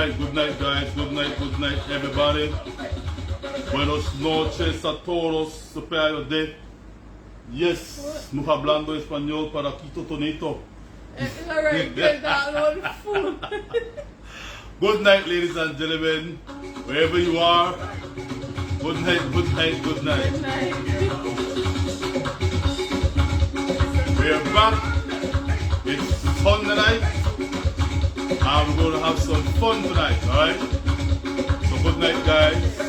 Alright, good night guys, good night everybody. Buenos noches a todos, superior de. Yes, nous hablando español para Quito Tonito. Alright, get that on food. Good night, ladies and gentlemen, wherever you are. Good night, good night, good night. Good night. We're back. It's Sunday night. And we're going to have some fun tonight, alright? So good night, guys.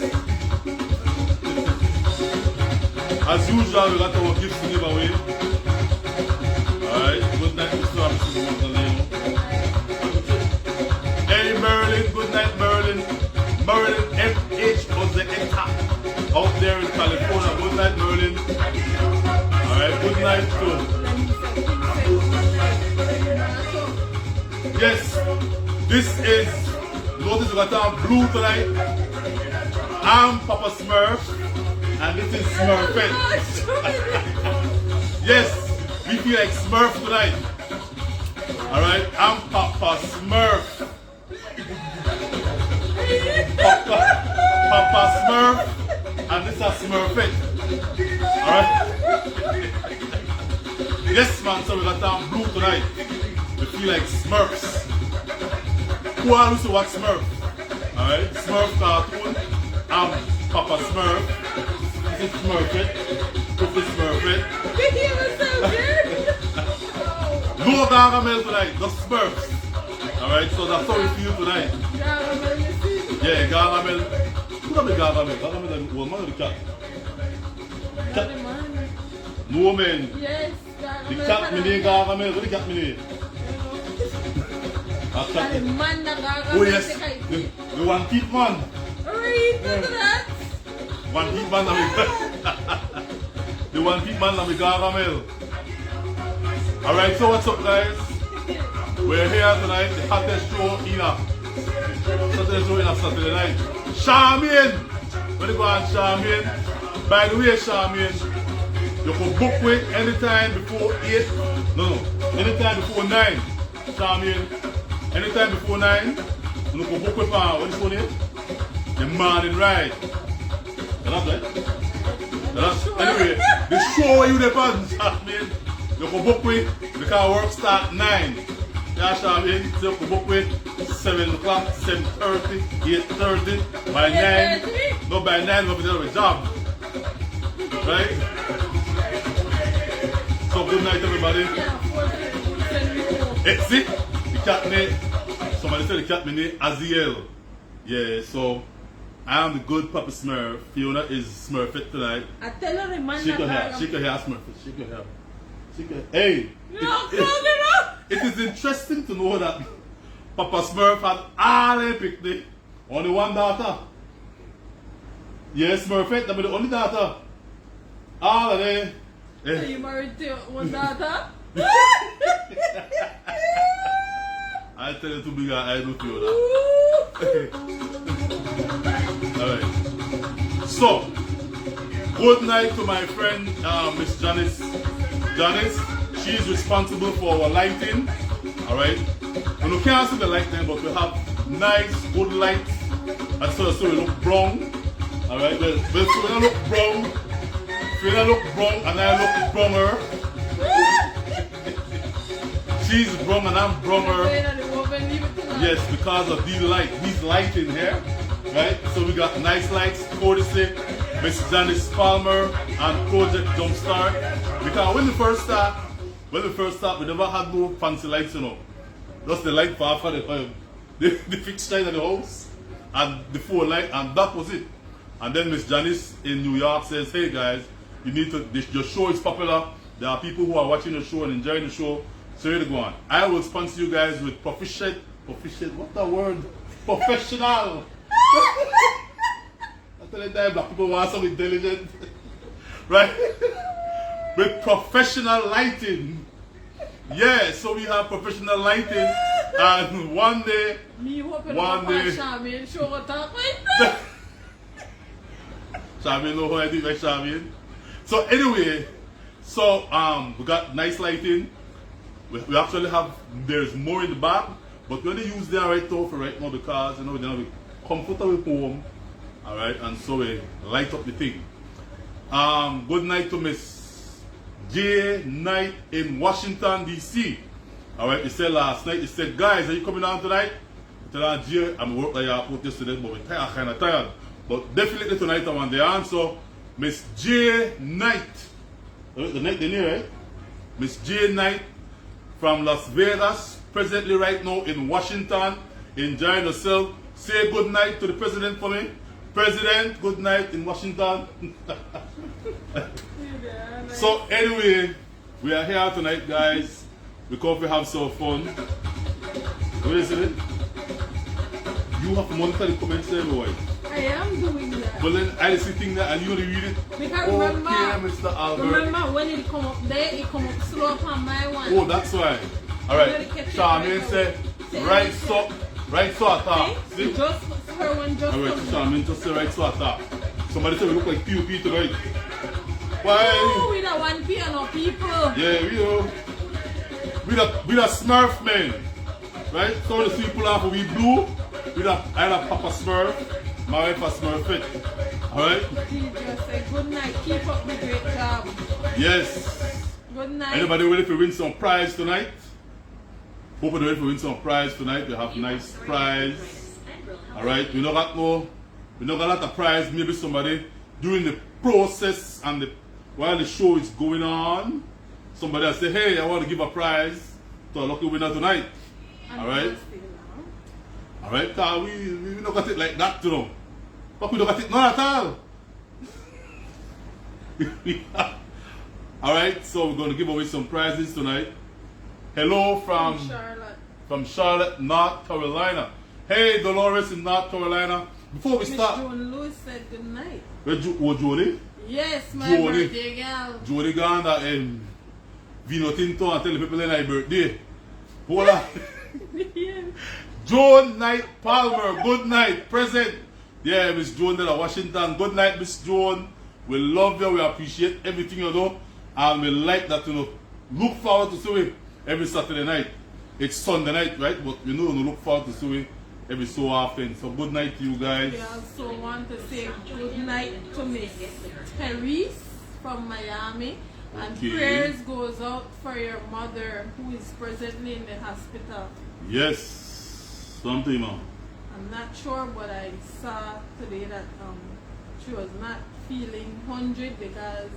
As usual, we got our gifts to give away. Alright, good night, Mr. Armstrong. Hey, Merlin, good night, Merlin. Merlin FH was the enter out there in California. Good night, Merlin. Alright, good night, too. Yes, this is Notice we got blue tonight. I'm Papa Smurf, and this is Smurfette. Yes, we feel like Smurf tonight. Alright, I'm Papa Smurf. Papa Smurf, and this is Smurfette. Alright? Yes, man, so we got blue tonight. We feel like Smurfs. Who wants to watch Smurf? Alright, Smurf cartoon. I'm Papa Smurf. This is Smurfette. This is Smurfette. No Gargamel tonight, just Smurfs. Alright, so that's how we feel tonight. Yeah, Gargamel. Who got the Gargamel? Gargamel is the old man or the cat? Cat. No man. Yes, The cat mini Gargamel. What the cat mini? the man na Gargamel. Oh yes, the one teeth man. Alright, look at that. One teeth man na the one teeth man na Gargamel. Alright, so what's up guys? We're here tonight, the hottest show in a Saturday night. Charmian! When you go on Charmian, by the way Charmian, you can book with anytime before 8. No, anytime before 9. Charmian, anytime before 9, you can book with what is it? The morning ride. That's right. Anyway, the show where you depend, Charmian, you can book with because work start 9. Yeah, Charmian, so you can book with 7 o'clock, 7:30, 8:30, by 9. No, by 9 we'll be there with a job. Right? So good night everybody. See? The cat name. Somebody said the cat name Aziel. Yeah, so I am the good Papa Smurf. Fiona is Smurfette tonight. I tell her the man Shake your na hair, shake your hair, Smurfette. Shake your hair. Shake your hair. Hey! It is interesting to know that Papa Smurf had all the picnic. Only one daughter. Yes, Smurfette, that be the only daughter. All of them. So you married to one daughter? I tell you to be I do feel that. Alright. So, good night to my friend Miss Janice. Janice, she is responsible for our lighting. Alright. And we can't see the lighting, but we have nice, good lights. And so we look brown. Alright, well, so we don't look brown. Fiona look brown and I look browner. She's brown and I'm browner. Yes, because of these lighting here. Right? So we got nice lights, courtesy Miss Janice Palmer and Project Jumpstart. Because when we first start, we never had no fancy lights, you know. Just the light for after the fixture in the house and the 4 light, and that was it. And then Miss Janice in New York says, hey guys, you need to, your show is popular. There are people who are watching the show and enjoying the show. So here to go on. I will sponsor you guys with proficient, what's that word? Professional. I tell you that black people want some intelligent. Right? With professional lighting. Yeah, so we have professional lighting. And one day. Charmian show attack right Charmian know how I do it, right, Charmian? So anyway, so we got nice lighting. We actually have, there's more in the back, But when they use their right now for right now because you know they have a comfortable home, alright, and so we light up the thing. Good night to Miss J Knight in Washington DC. Alright, he said last night, he said, guys, are you coming down tonight? I tell her, J, I'm work like I put yesterday, but we're tired, kinda tired. But definitely tonight I want the answer. Miss J Knight. The night they near, right? Miss J Knight from Las Vegas, presently right now in Washington, enjoying herself. Say good night to the president for me. President, good night in Washington. So anyway, we are here tonight, guys. We come to have some fun. What is it? You have to monitor the comments there, boy. I am doing that. But then I see things that and you only read it. Because remember, okay, Mr. Albert. remember when it come up there, it come up slow up on my one. Oh, that's why. Alright. Charmaine said, right so attack. See? Just her one just Alright, come Charmaine just said right so attack. Somebody said we look like POP tonight. Why? Oh, we the one piano people. Yeah, we know. We the Smurf men. Right? Some of the people are we blue. We the either Papa Smurf, my wife a Smurfette. Alright? Just say good night, keep up the great job. Yes. Good night. Anybody ready to win some prize tonight? Hope you're ready to win some prize tonight. We have nice prize. Alright, we don't got a lot of prize. Maybe somebody during the process and while the show is going on, somebody will say, hey, I want to give a prize to a lucky winner tonight. Alright? Alright, because we don't got it like that, you know. But we don't got it none at all. Alright, so we're going to give away some prizes tonight. Hello from Charlotte, North Carolina. Hey, Dolores in North Carolina. Before we start. Miss Joan Lewis said good night. Where Jody? Yes, my Jody. birthday girl. Jody gone that Vino Tinto and tell the people in her birthday. Hold on. Yes. Joan Knight Palmer, good night, present. Yeah, Miss Joan in Washington. Good night, Miss Joan. We love you, we appreciate everything you do. And we like that, you know. Look forward to see you every Saturday night. It's Sunday night, right? But we know we look forward to see you every so often. So good night to you guys. We also want to say good night to Miss Therese from Miami. And prayers goes out for your mother who is presently in the hospital. Yes, something, man. I'm not sure, but I saw today that she was not feeling 100 because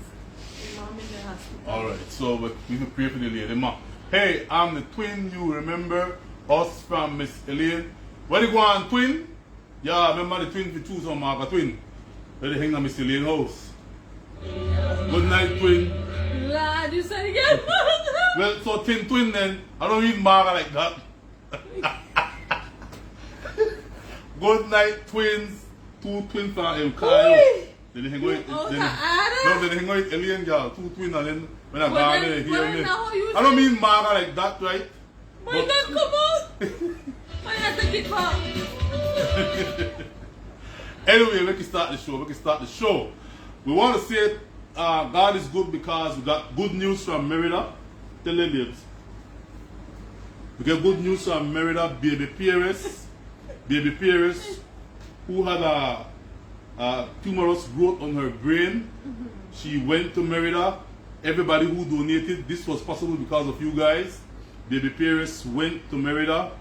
mom in the hospital. Alright, so we can pray for the lady, ma. Hey, I'm the twin. You remember us from Miss Elaine? Where you go on, twin? Yeah, remember the twin for 2 some mark, twin. Where they hang on Miss Elaine house. Good night, twin. Lad, you said again. Well, so twin then. I don't even mark like that. Good night, twins. 2 twins from Kyle. Then they hang with alien girl, 2 twins, and then when I got there, I don't mean Mara like that, right? But then come on! I have to keep up. Anyway, we can start the show. We want to say God is good because we got good news from Merida. Tell them it. We get good news from Merida, baby Paris, who had a tumorous growth on her brain. She went to Merida. Everybody who donated, this was possible because of you guys. Baby Paris went to Merida.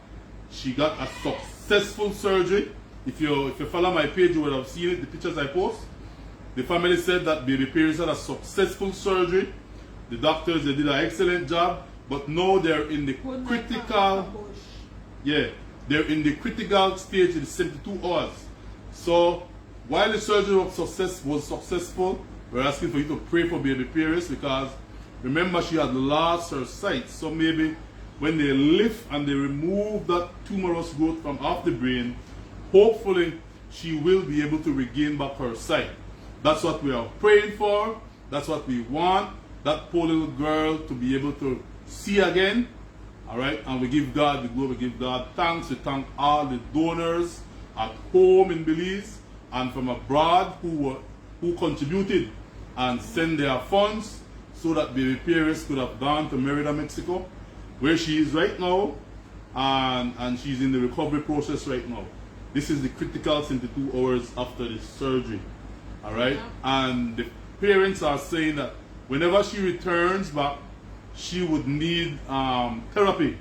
She got a successful surgery. If you follow my page, you would have seen it, the pictures I post. The family said that Baby Paris had a successful surgery. The doctors, they did an excellent job, but now they're in the critical, they're in the critical stage in 72 hours. So while the surgery was successful, we're asking for you to pray for Baby Paris because remember she had lost her sight. So maybe when they lift and they remove that tumorous growth from off the brain, hopefully she will be able to regain back her sight. That's what we are praying for. That's what we want. That poor little girl to be able to see again. Alright, and we give God the glory, we give God thanks. We thank all the donors at home in Belize and from abroad who contributed and sent their funds so that Baby Paris could have gone to Merida, Mexico, where she is right now. and she's in the recovery process right now. This is the critical 72 hours after the surgery. All right, and the parents are saying that whenever she returns back, she would need therapy.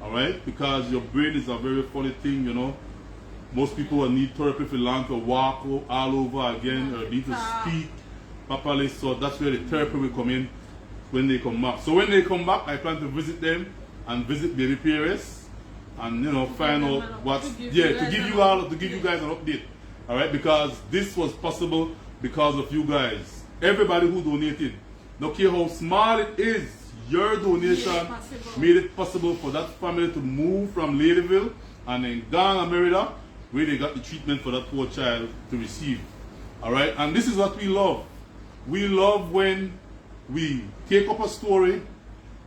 All right, because your brain is a very funny thing, you know. Most people will need therapy for learn to walk all over again or need to speak properly. So that's where the therapy will come in when they come back. So when they come back, I plan to visit them and visit baby Paris and, you know, find out what's to give you guys an update. All right, because this was possible because of you guys. Everybody who donated, no care how small it is, your donation made it possible for that family to move from Ladyville and then Ghana, Merida, where they got the treatment for that poor child to receive. All right, and this is what we love. We love when we take up a story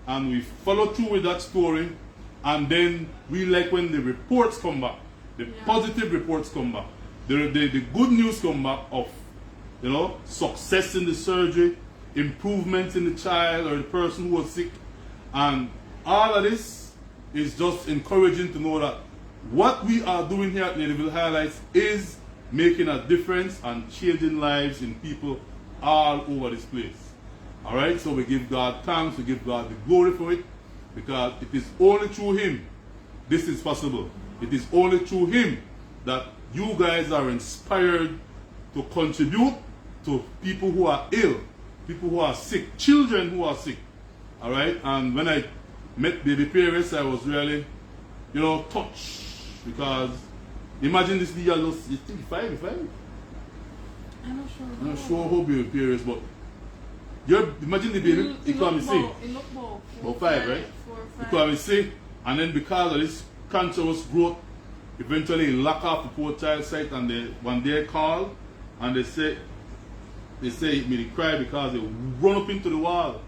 and we follow through with that story, and then we like when the reports come back, the positive reports come back, the good news come back of, you know, success in the surgery, improvements in the child or the person who was sick, and all of this is just encouraging to know that what we are doing here at Ladyville Highlights is making a difference and changing lives in people all over this place. All right, so we give God thanks, we give God the glory for it, because it is only through Him this is possible. It is only through Him that you guys are inspired to contribute to people who are ill, people who are sick, children who are sick. All right, and when I met baby Paris, I was really, you know, touched, because imagine this girl just, you think 5? I'm not sure. I'm not sure how baby Paris, but imagine the baby, he can't be sick. About 5, right? 4 or 5. He can't be sick, and then because of this cancerous growth, eventually he lock off the poor child's sight, and they, one day call, and they say it made him cry because they run up into the wall,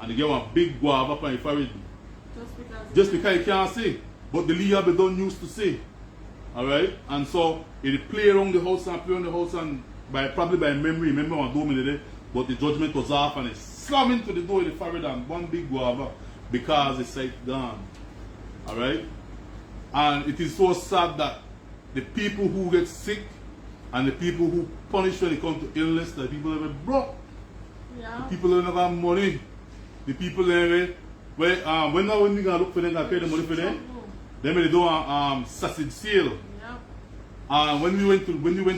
and they get one big guava up on his forehead. Just because he can't see. But the Leah be done used to see. Alright? And so it play around the house and probably by memory, remember one door today, but the judgment was off and it slammed into the door in the forehead and one big guava because the sight gone. Alright? And it is so sad that the people who get sick and the people who punish when it comes to illness, the people that are broke, the people that don't have money, the people that when we gonna look for them and pay the money for them, then they do a sausage sale. And when we went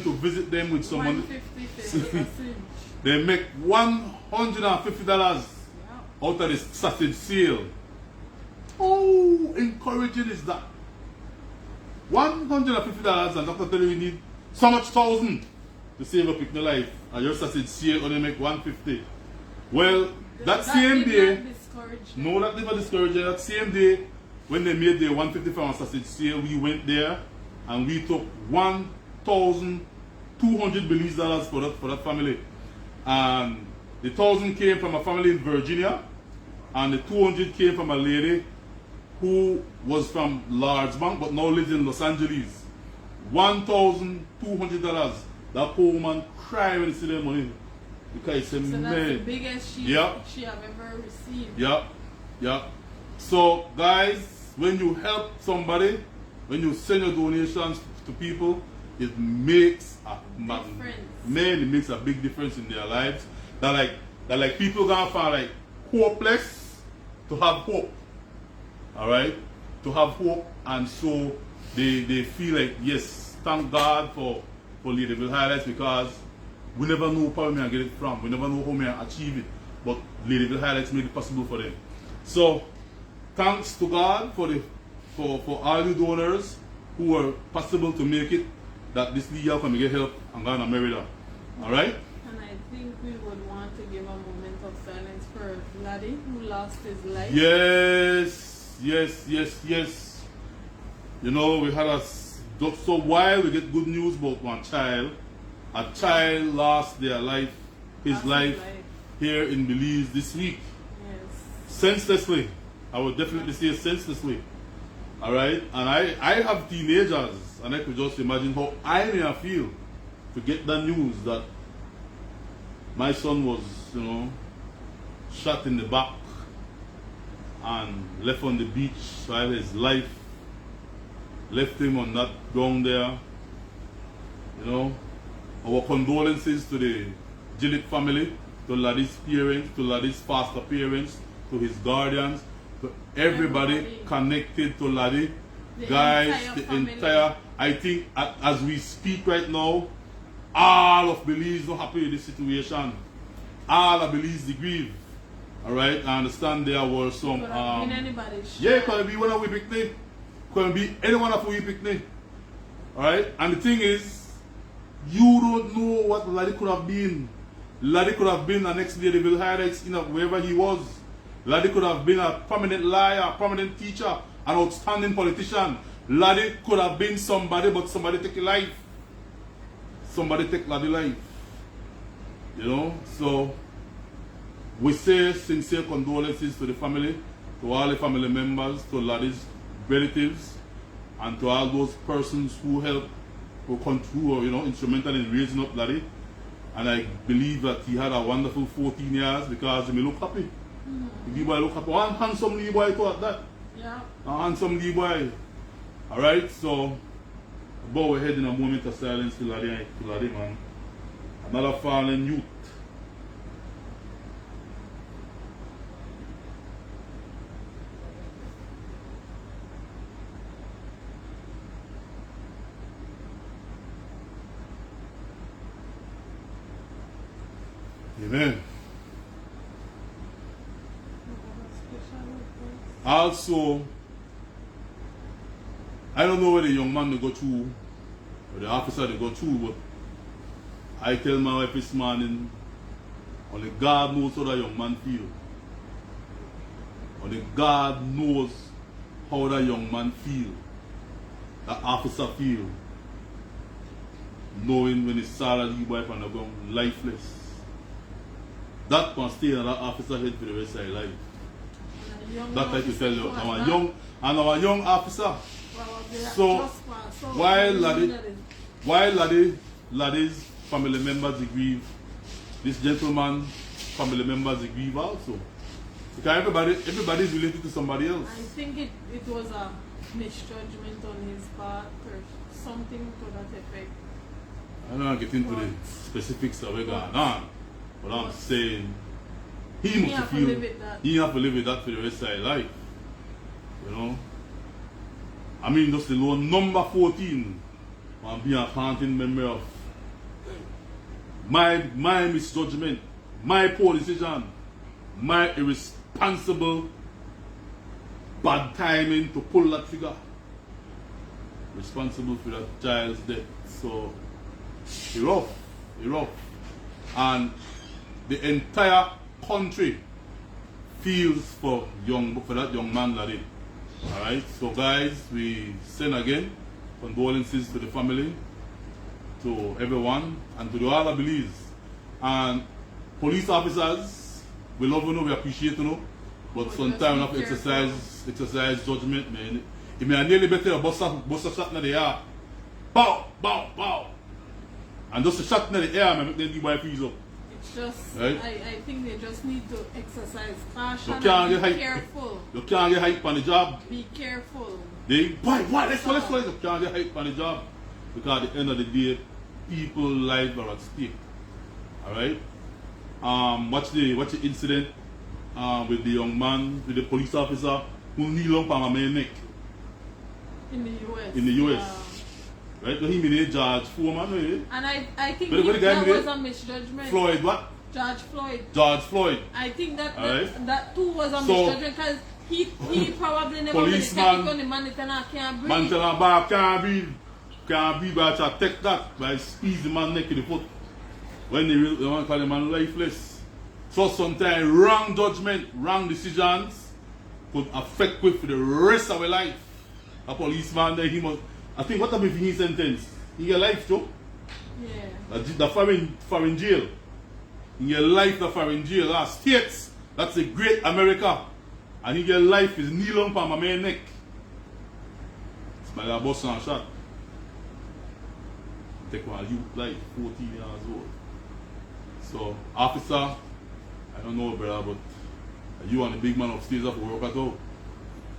to visit them with someone, they make $150 out of this sausage sale. How encouraging is that? $150, and doctor tell you need so much thousand to save a picnic life, and your sausage sale only make $150. Well, that same day, no, that never discouraged. That same day, when they made their $150 from sausage sale, we went there and we took $1,200 Belize for that family. And the 1,000 came from a family in Virginia, and the 200 came from a lady who was from Large Bank but now lives in Los Angeles. $1,200. That poor woman cried when she see their money. Because it's a man. That's the biggest she have ever received. Yeah. So guys, when you help somebody, when you send your donations to people, it makes a it makes a big difference in their lives. That like people gonna find like hopeless to have hope. Alright? To have hope, and so they feel like, yes, thank God for Ladyville Highlights, because we never know where we get it from. We never know how we achieve it. But Ladyville Highlights made it possible for them. So thanks to God for all the donors who were possible to make it, that this year can get help and Ghana Merida. Alright? And I think we would want to give a moment of silence for Vladdy, who lost his life. Yes. You know, we had so while we get good news about one child, a child lost their life, his life here in Belize this week. Yes. Senselessly. I would definitely say senselessly. Alright? And I have teenagers, and I could just imagine how I may feel to get the news that my son was, you know, shot in the back and left on the beach while his life left him on that ground there. You know, our condolences to the Gillett family, to Laddie's parents, to Laddie's foster parents, to his guardians, to everybody connected to Laddie. Guys, the entire, I think as we speak right now, all of Belize not happy with this situation. All of Belize the grieve. Alright, I understand there were some yeah, it could be one of we picnic. Could be any one of we picnic. Alright? And the thing is, you don't know what Laddie could have been. Laddie could have been the next Ladyville highlights in wherever he was. Laddie could have been a prominent liar, a prominent teacher, an outstanding politician. Laddie could have been somebody, but somebody take a life. Somebody take Laddie life. You know? So we say sincere condolences to the family, to all the family members, to Laddie's relatives, and to all those persons who helped, who were, you know, instrumental in raising up Laddie. And I believe that he had a wonderful 14 years because he may look happy. The boy look happy. One handsome little boy thought that. Yeah. A handsome little boy. Alright, so bow our head in a moment of silence to Laddie, man. Another fallen youth. Amen. Also, I don't know where the young man they go through, or the officer they go through, but I tell my wife this morning, only God knows how that young man feel. Only God knows how that young man feel, that officer feel, knowing when he saw that he wife on the ground lifeless. That can stay in that officer head for the rest of his life. That I can tell you, our young officer. So while Laddie's family members grieve, this gentleman family members grieve also. Because everybody's related to somebody else. I think it was a misjudgment on his part or something to that effect. I don't want to get into the specifics of what's going on. But I'm saying he must feel he have to live with that for the rest of his life. You know? I mean just the loan number 14 and being a haunting memory of my misjudgment, my poor decision, my irresponsible bad timing to pull that trigger. Responsible for that child's death. So it's rough. And the entire country feels for that young man Laddie. Alright, so guys, we send again condolences to the family, to everyone, and to the all Belize. And police officers, we love you, we appreciate you, but sometimes we have to exercise judgment, man. It may nearly better a bust a shot in the air. Bow, bow, bow. And just a shot in the air, man, make them boy freeze up. It's just, right? I think they just need to exercise caution and be careful. You can't get hype on the job. Be careful. Let's go. You can't get hype on the job. Because at the end of the day, people's lives are at stake. Alright? Watch the incident with the young man, with the police officer who kneel up on my neck. In the US. In the US. Right? So he made George Foreman, right? And I think that was a misjudgment. Floyd what? George Floyd. George Floyd. I think that right? that too was a misjudgment because he probably never really take on the man that can't breathe. Man tell him can't breathe. Can't breathe, but I take that by squeeze the man neck in the foot. When they want to call the man lifeless. So sometimes wrong judgment, wrong decisions could affect with for the rest of his life. A policeman there, he must. I think what happened if he sentenced? He get life too. Yeah. The foreign jail. He get life the foreign jail. States, that's a great America. And he get life is kneel on my main neck. It's my boss and shot. Take one youth life, 14 years old. So officer, I don't know brother, but You and the big man upstairs have to work at all.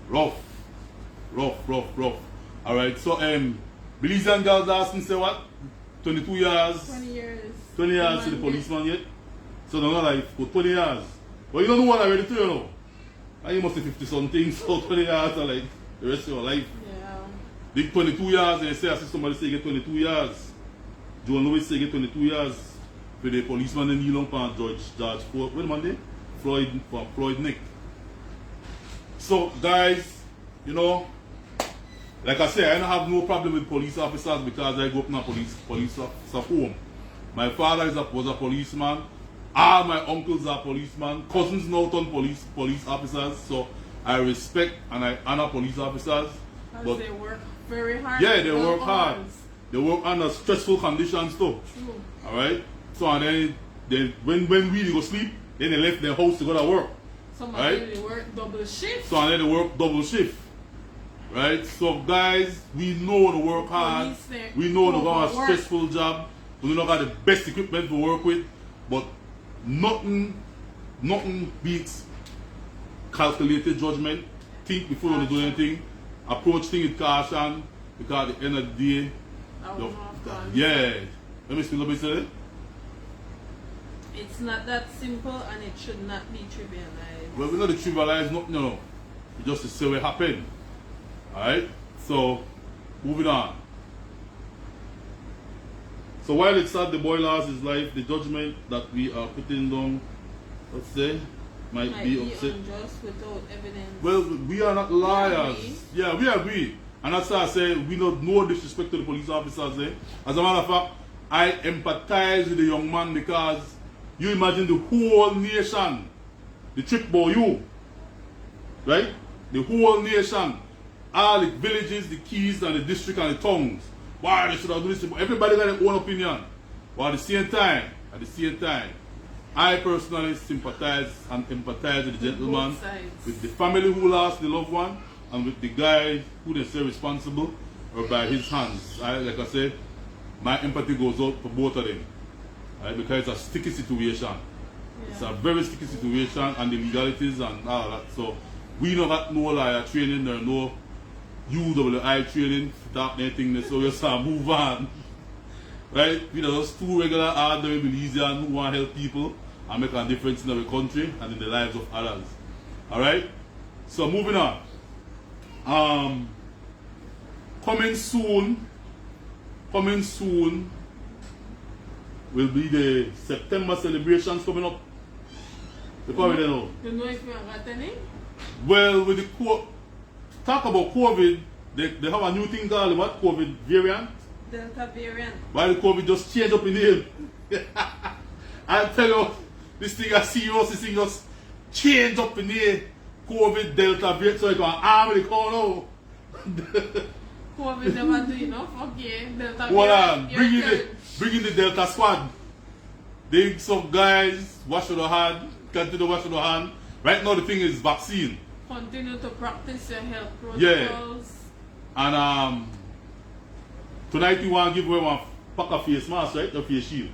Rough. Alright, so Belize and girls asking say what? 22 years? 20 years. 20 years to the policeman yet? So they're not like for 20 years. But you don't know what I already too, you know. And you must be 50 something, so 20 years are like the rest of your life. Yeah. Big 22 years, and they say I see somebody say get 22 years. John Lewis say get 22 years for the policeman in New Long George Floyd, wait a minute, Floyd Nick. So guys, you know, like I say, I don't have no problem with police officers because I grew up in a police officer home. My father was a policeman. All my uncles are policemen. Cousins now turn police officers. So I respect and I honor police officers. But they work very hard. Yeah, they work hard. They work under stressful conditions too. True. Alright? So and then when we go sleep, then they left their house to go to work. Some right? of them they work double shift. So and then they work double shift. Right? So guys, we know to work hard. We know to go on a stressful job. We don't got the best equipment to work with. But nothing beats calculated judgment. Think before you do anything. Approach things with caution. Because at the end of the day, yeah. Let me speak a little bit. It's not that simple and it should not be trivialized. Well, we're not to trivialize nothing, no. It's just to say what happened. Alright? So, moving on. So while it's sad the boy lost his life, the judgment that we are putting down, let's say, might be upset. Unjust without evidence. Well, we are not liars. Yeah, we agree. And that's why I say we not no disrespect to the police officers. Eh? As a matter of fact, I empathize with the young man because you imagine the whole nation, the trip by you, right? The whole nation, all the villages, the keys, and the district and the towns. Why they should have done this? Everybody got their own opinion. But at the same time, I personally sympathize and empathize with the gentleman, with the family who lost the loved one, and with the guy who they say responsible or by his hands. Like I said, my empathy goes out for both of them. Right? Because it's a sticky situation. Yeah. It's a very sticky situation and the legalities and all that. So we don't have no lawyer training or no UWI training for that anything. So we just move on. Right? We are just two regular ordinary Belizeans who want to help people and make a difference in our country and in the lives of others. Alright? So moving on. Coming soon will be the September celebrations coming up. You probably don't know. You know if you got any? Well, with the talk about COVID, they have a new thing called what? COVID variant? Delta variant. Why the COVID just changed up in the name? I tell you, this thing I see this thing just changed up in the COVID Delta variant, so you can arm the corner. COVID never do enough. Okay, Delta Hold on, variant. bring in the Delta squad. They some guys wash your hand, continue to wash your hand. Right now the thing is vaccine. Continue to practice your health protocols. Yeah. And tonight you want to give away one pack of face mask, right? Or face shield.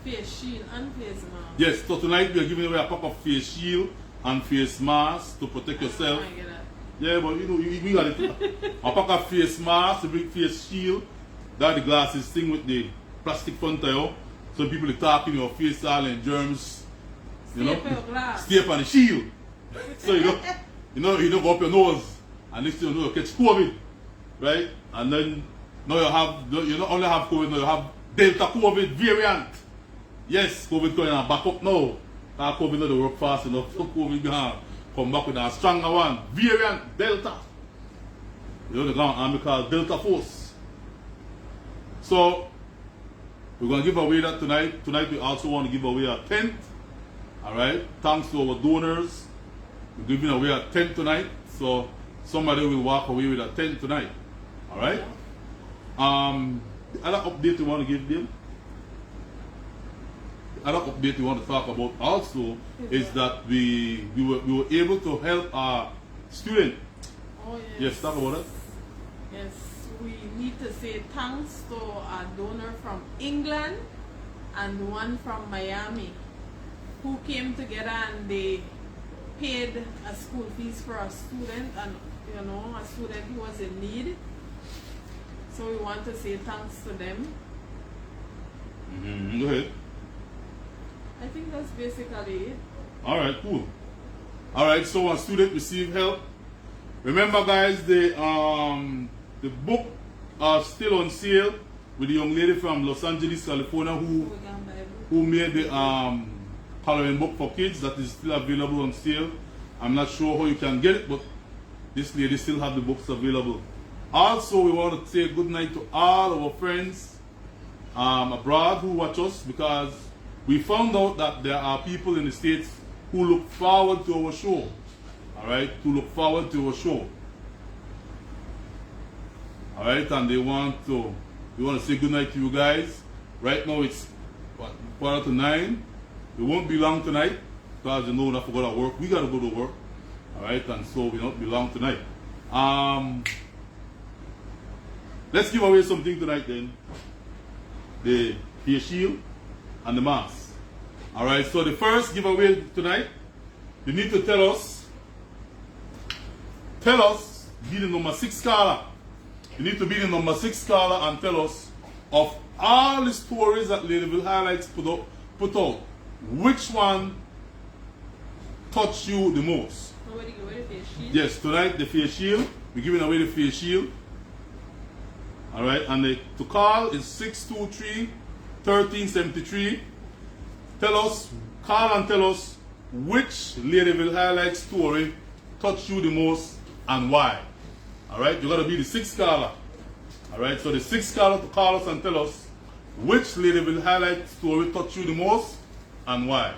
Face shield and face mask. Yes, so tonight we are giving away a pack of face shield and face mask to protect yourself. I get that. Yeah, but you know, we got it. A pack of face mask, a big face shield, that the glasses thing with the plastic front tail. So people are talking your face all and germs. You know? Stay up on the shield. So you don't go up your nose. And next thing you know, you catch COVID. Right? And then now you not only have COVID, now you have Delta COVID variant. Yes, COVID going on back up now. COVID not work fast enough. So COVID gone come back with a stronger one. Variant Delta. You know, they're going to call Delta Force. So we're going to give away that tonight. Tonight we also want to give away a tent. Alright? Thanks to our donors. We're giving away a tent tonight. So somebody will walk away with a tent tonight. Alright? The other update we want to give them. The other update we want to talk about also is that we were able to help our student. Oh yes. Yes, talk about it. Yes, we need to say thanks to a donor from England and one from Miami who came together and they paid a school fees for a student, and you know, a student who was in need. So we want to say thanks to them. Go ahead. I think that's basically it. All right, cool. All right, so a student received help. Remember, guys, the book are still on sale with the young lady from Los Angeles, California, who made the coloring book for kids. That is still available on sale. I'm not sure how you can get it, but this lady still have the books available. Also, we want to say good night to all our friends abroad who watch us, because we found out that there are people in the States who look forward to our show. All right, who look forward to our show. All right, and we want to say good night to you guys. Right now it's what, 8:45. We won't be long tonight because you know we have to go to work. We gotta go to work. All right, and so we don't be long tonight. Let's give away something tonight then. The face shield and the mask. All right, so the first giveaway tonight, you need to tell us, be the number 6 caller. You need to be the number 6 caller and tell us, of all the stories that Ladyville Highlights put out, which one touched you the most? Nobody give away the face shield? Yes, tonight the face shield. We're giving away the face shield. All right, and to call is 623-1373. Call and tell us which Ladyville Highlight story touched you the most and why. All right, you got to be the 6th caller. All right, so the 6th caller to call us and tell us which Ladyville Highlight story touched you the most and why.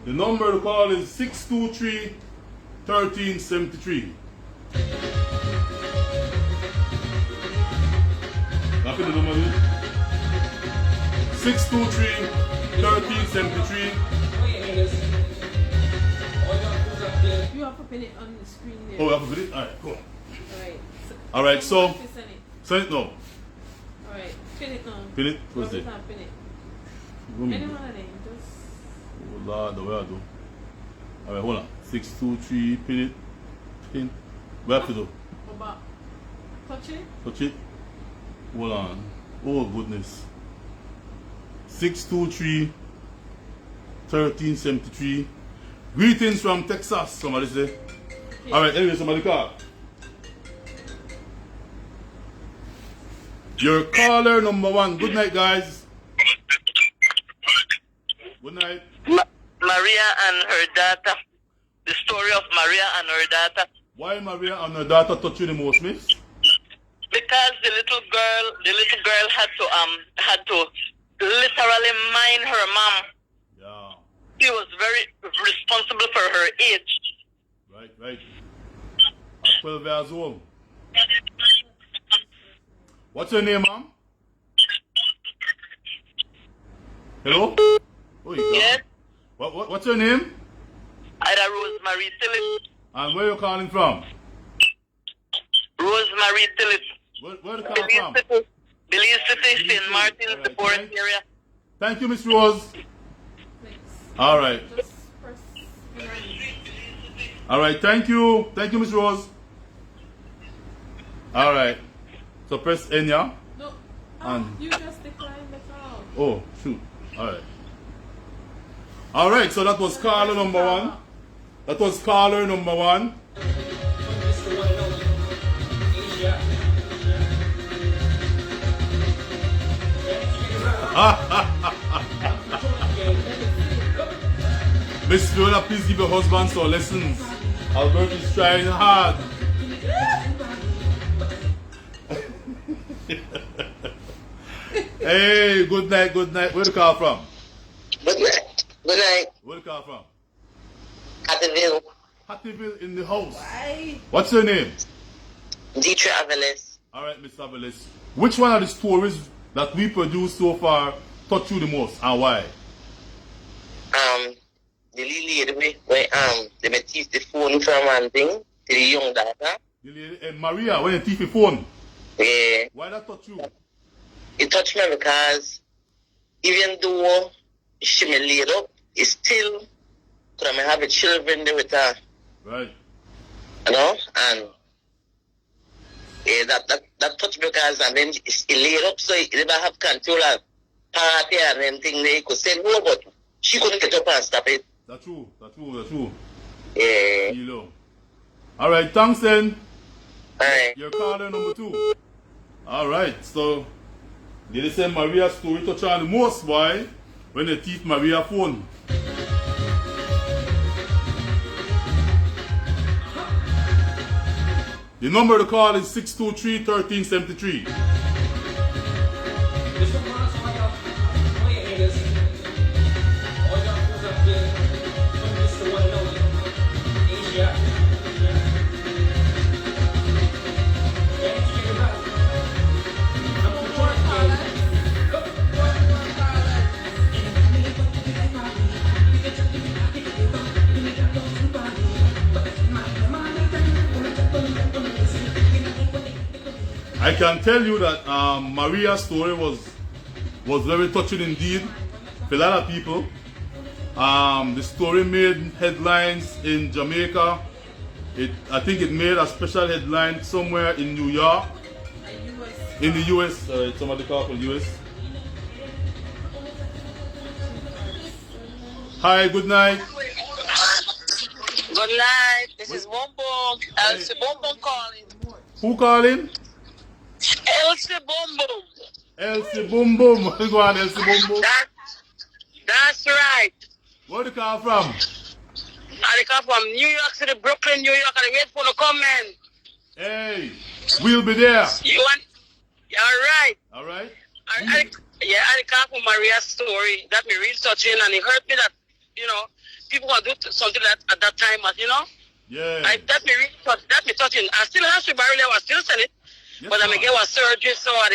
The number to call is 623-1373. Copy the number. 623-1373. You have to pin it on the screen there. Oh, we have to put it? Alright, cool. Alright. Alright, so. Send it. Send it now. Alright, pin it now. Pin it? What's it? Pin it. Woman. Any one of them, just. Oh Lord, the way I do. Alright, hold on. 623, pin it. Pin. What have to do? About. Touch it. Touch it. Hold on. Oh goodness. 623-1373. Greetings from Texas, somebody say. Okay. Alright, anyway, somebody call. Your caller number 1. Good night, guys. Good night. Maria and her daughter. The story of Maria and her daughter. Why Maria and her daughter touch you the most, miss? Because the little girl had to literally mind her mom. Yeah. She was very responsible for her age. Right. At 12 years old. What's your name, ma'am? Hello? Oh, you Yes? What's your name? Ida Rosemary Tillis. And where you calling from? Rosemary Tillis. Where you calling from? Belize City, St. Martin's, Alright, the Forest thank- area. Thank you, Miss Rose. Next. All right. Just press. All right. Thank you. Thank you, Miss Rose. All right. So press Enya. No. And- You just declined the call. Oh, shoot. All right. All right. So that was caller number 1. That was caller number 1. Miss Fiona, please give your husband some lessons. Albert is trying hard. Hey, good night, good night. Where you call from? Good night. Good night. Where you call from? Ladyville. Hattieville in the house. Why? What's your name? Dietrich Avelis. All right, Mr. Avelis. Which one of the stories that we produced so far touched you the most and why? The little lady where they may tease the phone from and thing to the young daughter. The lady, Maria, when you thief your phone. Yeah. Why that touch you? It touched me because even though she may laid up, it still could I have a children there with her. Right. You know? And that touched me because and then it laid up so it never have control of party and anything they could say no, but she couldn't get up and stop it. That's true. Yeah. Kilo. Alright, thanks then. Alright. Your caller number 2. Alright, so they say Maria's story touch on the most why when they thief Maria phone. The number to call is 623-1373. I can tell you that Maria's story was very touching indeed for a lot of people. The story made headlines in Jamaica. I think it made a special headline somewhere in New York. In the US. Somebody call from US. Hi, good night. Good night. This is Boom Boom. Elsie Boom Boom calling. Who calling? Elsie Boom Boom. Elsie Boom Boom. Go on, Elsie Boom Boom. That's right. Where do you call from? I come from New York City, Brooklyn, New York, and I wait for the comment. Hey, we'll be there. You want? Yeah, all right. All right. I come from Maria's story that me real touching, and it hurt me that people want to do something at that time, Yeah. That me touching. I still have to barrel, I still sell it, Yes, but I'm ma'am. gonna get a surgery, so I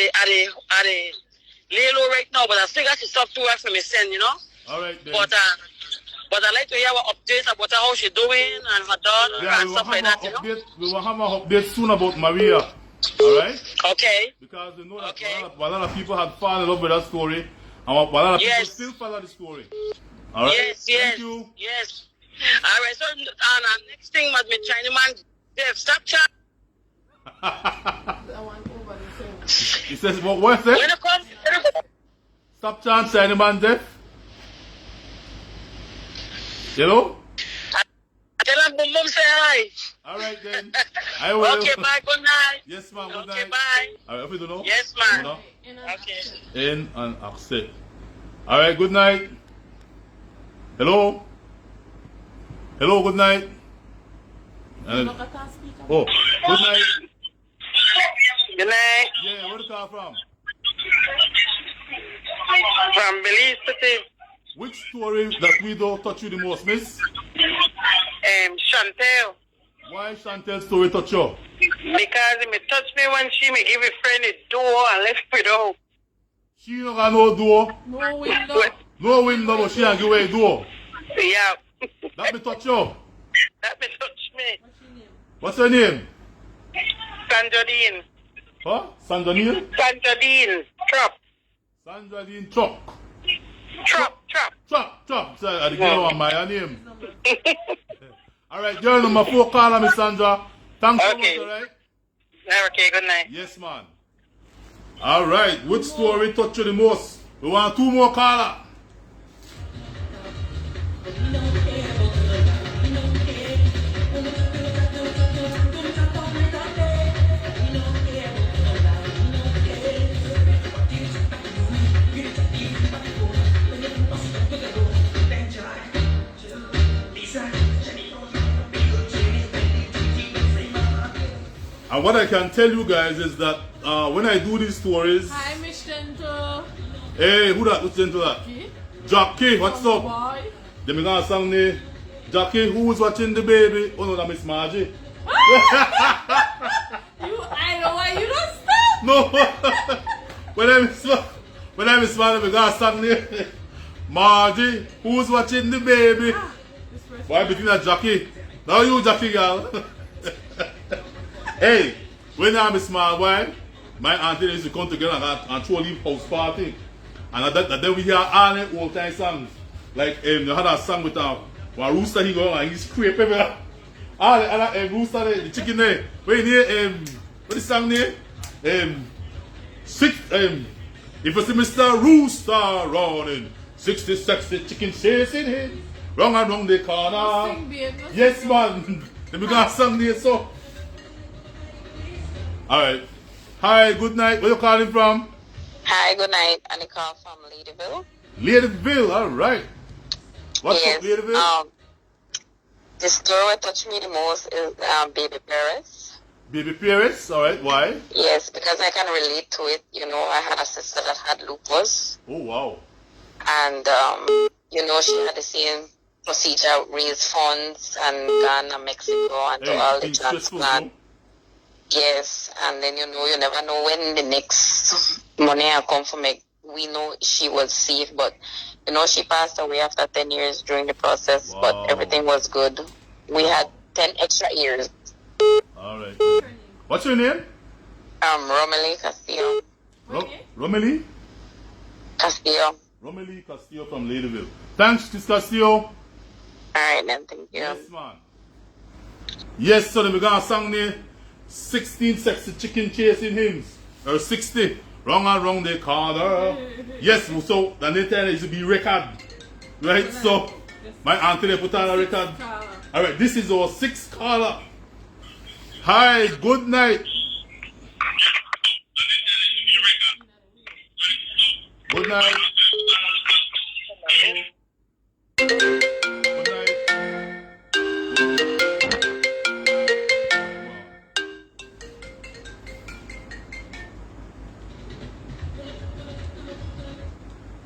lay low right now, but I still got to stop to work for me send, All right then. But I like to hear what updates about how she's doing and her daughter Yeah, and stuff like that, we will have an update soon about Maria. All right? Okay. Because we know that Okay. a lot of people had fallen in love with that story, and a lot of people Yes. still follow the story. All right? Yes. Thank you. Yes. All right. So, next thing must be Chinese man. Dave, stop chat. I want over the phone. He says, what's that? When it comes, Stop chance, anyone deaf? Hello? tell him boom boom say hi. All right then. I will. Okay, bye. Good night. Yes, ma'am. Good Okay, night. bye. All right, if you don't know. Yes, ma'am. You know? Okay. In and accept. All right, good night. Hello? Hello, good night. And, Look at our speaker. oh, good night. Good night. Yeah, where do you call from? From Belize City. Which story that we don't touch you the most, miss? Chantel. Why Chantel's story touch you? Because he may touch me when she may give a friend a door and left without. She don't got no door. No window. No window, but she ain't give away a door. Yeah. That be touch you. That may touch me. What's your name? What's her name? Sandra Dean. Huh? Sandra Neal? Sandra Dean. Trap. Sandra Dean Truck. Trap. Truck. So, I don't know my name. All right, girl number 4, call me Sandra. Thanks so Okay. much, all right? Okay, good night. Yes, man. All right, which story touched you the most? We want 2 more caller. And what I can tell you guys is that when I do these stories, Hi, Miss Gentle. hey, who that? What's into that? Okay. Jackie, what's up? Boy. Then we gonna sing the Jackie, who's watching the baby? Oh no, that Miss Margie. I know why you don't stop. No. when I Miss Margie, we gonna sing the Margie, who's watching the baby? Why between that Jackie? Now you Jackie girl. Hey, when I'm a small boy, my auntie used to come together and throw a leaf house party. And then we hear all the old time songs. Like they had a song with one rooster he go and he scrape everywhere. All the rooster the chicken there. Wait near what the song name? If you see Mr. Rooster running, 60 chicken chasing him. Wrong and wrong the corner. Yes, man. Let me go and sing this so. Alright. Hi, good night. Where you calling from? Hi, good night. And I call from Ladyville. Ladyville, alright. What's Yes. up, Ladyville? The story that touched me the most is baby Paris. Baby Paris, alright, why? Yes, because I can relate to it. You know, I had a sister that had lupus. Oh, wow. And, you know, she had the same procedure, raise funds and Ghana, Mexico, and do all the things stressful, transplant. Yes, and then, you know, you never know when the next money will come from it. We know she was safe, but, you know, she passed away after 10 years during the process, Wow. but everything was good. We had 10 extra years. Alright. What's your name? Romilly Castillo. Romilly? Castillo. Romilly Castillo from Ladyville. Thanks, Miss Castillo. Alright then, thank you. Yes, man. Yes, so then we're gonna sing the 16 sexy chicken chasing hymns. Or 60. Wrong and wrong they call her. Yes, so the next time it should be record. Right? So my auntie they put on a record. Alright, this is our 6th caller. Hi, good night. Good night. Good night.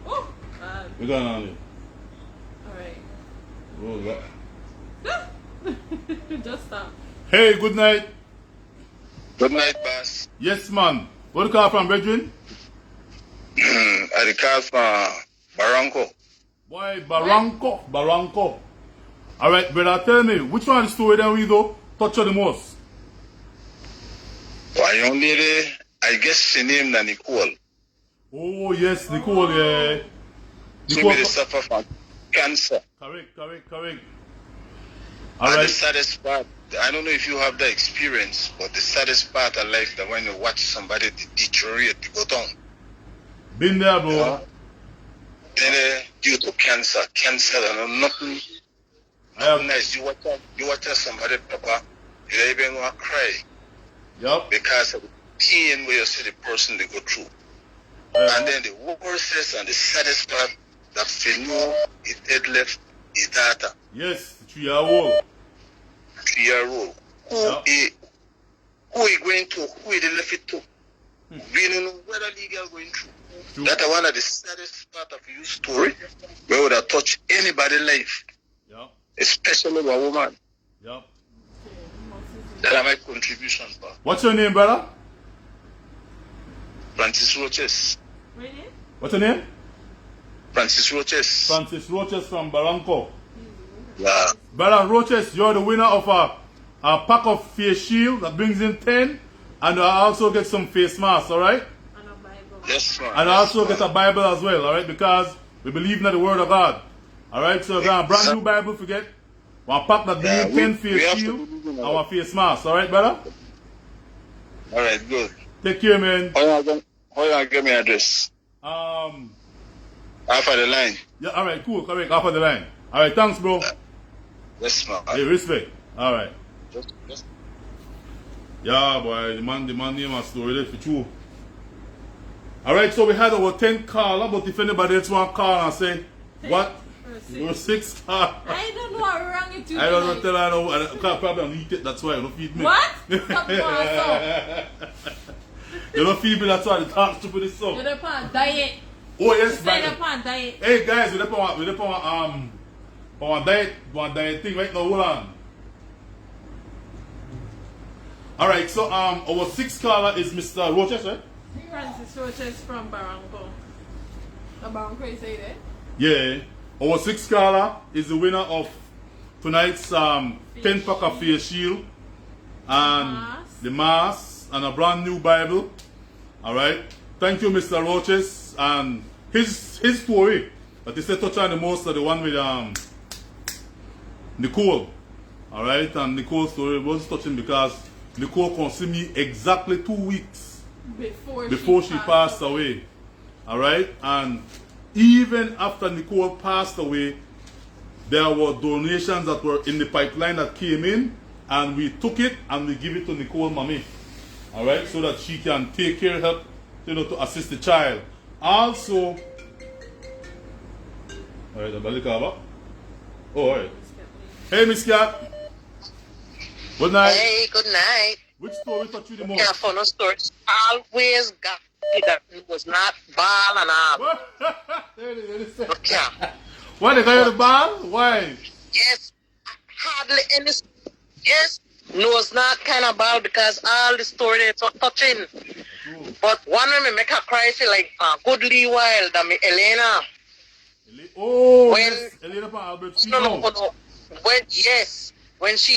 Oh, What's going on here? alright. Oh, that- Just stop. Hey, good night. Good night, boss. Yes, man. What do you call from, Brethren? I call from Barranco. Boy, Barranco. Alright, brother, tell me, which one of the story that we do touch you the most? Why young lady, I guess she named Nicole. Oh, yes, Nicole, yeah. She Nicole, may suffer from cancer. correct. And the Alright, saddest part, I don't know if you have the experience, but the saddest part of life that when you watch somebody deteriorate, you go down. been there, bro. Yeah. Then due to cancer, and nothing I have, nice. You watch somebody, Papa, you don't even want to cry yup. because of the pain where you see the person they go through. And then the worst and the saddest part, that they know his head left his daughter, Yes, 3-year-old. 3-year-old. Yeah. Who he going to? Who he left it to? We don't know whether legal going through. True. That's one of the saddest part of your story, where would have touched anybody's life, Yup, especially a woman. yup. That's my contribution, pa. What's your name, brother? Francis Roches. Really? What's your name? Francis Roches. Francis Roches from Barranco. Yeah. Brother Roches, you're the winner of a pack of face shield that brings in 10. And I also get some face masks, alright? And a Bible. Yes, man. And I also Yes, get a Bible as well, alright? Because we believe in the word of God. Alright, so I got a brand new Bible, forget. One pack that Yeah, brings in 10 we face have to shield believe in and that. one face mask, alright, brother? All right, good. Take care, man. How you gonna give me address? Half of the line. Yeah, alright, cool, correct, off of the line. Alright, thanks, bro. Yes, man. Hey, respect. Alright. Just Yeah, boy, the man name and story, that's for true. Alright, so we had our 10th caller, but if anybody else want to call and say, what? Your 6th caller. I don't know what wrong it is. I don't know, tell her, I can't probably eat it, that's why you don't feed me. What? Stop doing so. You don't feed me, that's why the talk stupid is so. You're up on diet. Oh, yes, Stay man. up on diet. Hey, guys, we're on one diet thing right now, hold on. Alright, so our 6th caller is Mr. Roches, right? Francis Roches from Barranco. The Barranco is there? Yeah. Our 6th caller is the winner of tonight's 10 pack of face shield and the mass and a brand new Bible. Alright. Thank you, Mr. Roches. And his story that he said touch on the most of the one with Nicole. Alright, and Nicole's story was touching because Nicole can see me exactly 2 weeks before she passed away. Alright, and even after Nicole passed away, there were donations that were in the pipeline that came in, and we took it and we give it to Nicole Mommy. Alright, so that she can take care, help, to assist the child. Also, alright, the Balikaba. Oh, alright. Hey, Miss Cat. Good night. Hey, good night. Which story touched you the most? Yeah, for no stories. Always got it that it was not ball and all. Okay. Why they call you the ball? Why? Yes, hardly any. Yes, no, it's not kind of ball because all the story is touching. Ooh. But one of me make her cry for like goodly while that me Elena. Oh, When- yes. Elena from Albert No. When she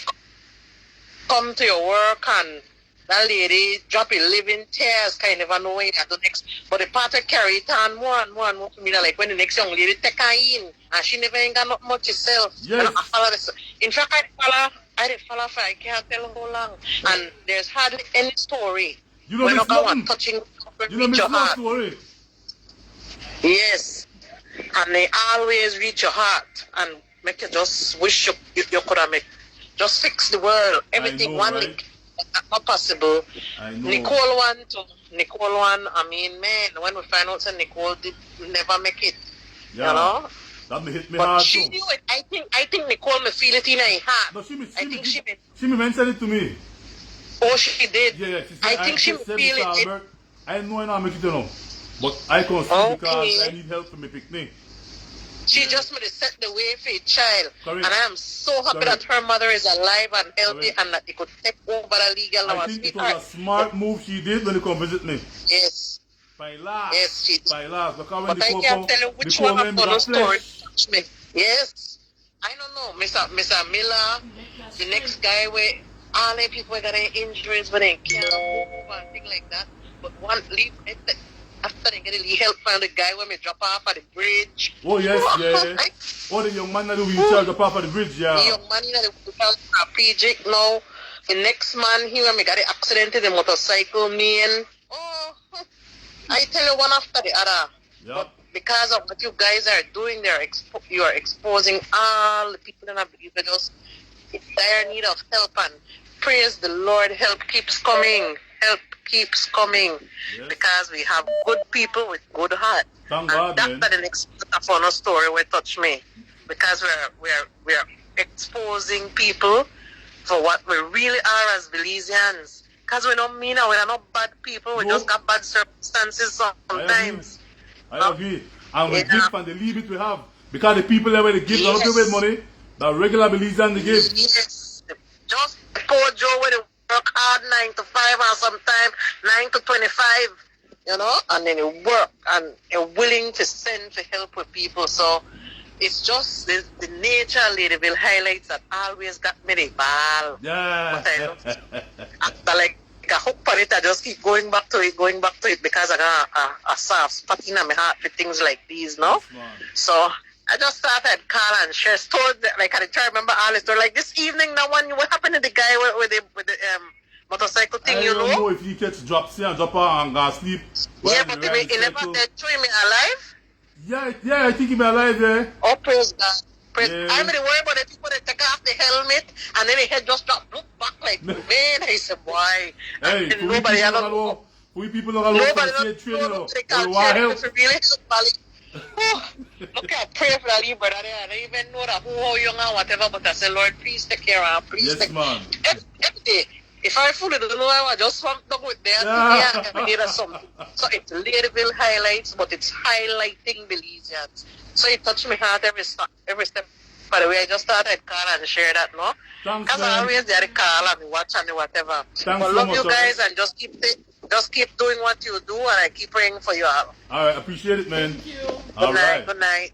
come to your work and that lady drop a living tears, kind of annoying at the next. But the part of carry it on more and more for me, like when the next young lady take her in and she never ain't got not much herself. Yes. And I follow this. In fact, I did follow for I can't tell how long. And there's hardly any story. You know when Miss I Lutton? want touching You know reach Miss your Lutton's heart. story? Yes. And they always reach your heart and make you just wish you could have made. Just fix the world. Everything know, one right? link. That's not possible. I know. Nicole one, I mean, man, when we find out that Nicole did never make it. Yeah. You know? That may hit me But hard she too. knew it. I think Nicole may feel it in her heart. No, she mentioned it to me. Oh, she did. Yeah, she said, I think she said, feel Mr. it. Albert, I know I not make it, but I can see Okay. because I need help for my picnic. She just made set the way for a child. Correct. And I am so happy Correct. that her mother is alive and healthy Correct. and that they could take over the legal now. I think it was a smart move she did when you come visit me. Yes. By last. Yes, she did. By last. Because when But I Nicole can't come, tell you which Nicole one went of with the a story flesh. touched me. Yes. I don't know. Mr. Miller, the next guy where all the people got their injuries but they can't move and things like that. But one leave after they get a help from the guy when we drop off at the bridge. Oh, yes, yeah. Oh, the young man that we charge the pop of the bridge, yeah. The young man in the paraplegic now. The next man here when we got the accident in the motorcycle man. Oh, I tell you one after the other. Yeah. But because of what you guys are doing, you are exposing all the people in just in dire need of help, and praise the Lord, help keeps coming. Help keeps coming. Yes. Because we have good people with good heart. Thank And God, that's man. the next fun story will touch me. Because we're exposing people for what we really are as Belizeans. Because we don't mean we're not bad people, we No. just got bad circumstances sometimes. I agree. And we Yeah. give and the limit we have. Because the people that where they give, they don't give with money. The regular Belizean they give. Yes. Just poor Joe where they work hard 9 to 5 or sometimes 9 to 25, and then they work and they're willing to send for help with people. So it's just the nature of Ladyville highlights that always got me the ball. Yeah. But I love it. After like a hook on it, I just keep going back to it because I got a soft spot in my heart for things like these, no? Yes, man. So I just started call and share stories that, like, I try to remember all the story. Like this evening, that one, what happened to the guy with the motorcycle thing, I you don't know? know if he catch drops here and drop out and go sleep. Yeah, but he never dead through me alive. Yeah, I think he be alive, yeah. Oh, praise God. Yeah. I'm really worried about the people that take off the helmet and then the head just drop look back like, man, I said, boy. Hey, And for we nobody people ever don't know. For we people don't know Nobody for the don't training, know though. they Or can't why share help? if it really help, Bali. Oh, look, I pray for that brother there. I don't even know that who young or whatever, but I say, Lord, please take care of him. Please Yes, take man. Every day. If I fully don't know, I just want to go with there Yeah. every day or something. So it's Ladyville highlights, but it's highlighting Belizeans. So it touched my heart every step. By the way, I just started call and share that, no? Thanks, Because I man. always there to call and watch and whatever. Thanks but so love much, you guys alright? and just keep doing what you do, and I keep praying for you all. All right, appreciate it, man. Thank you. Good All night. right. Good night.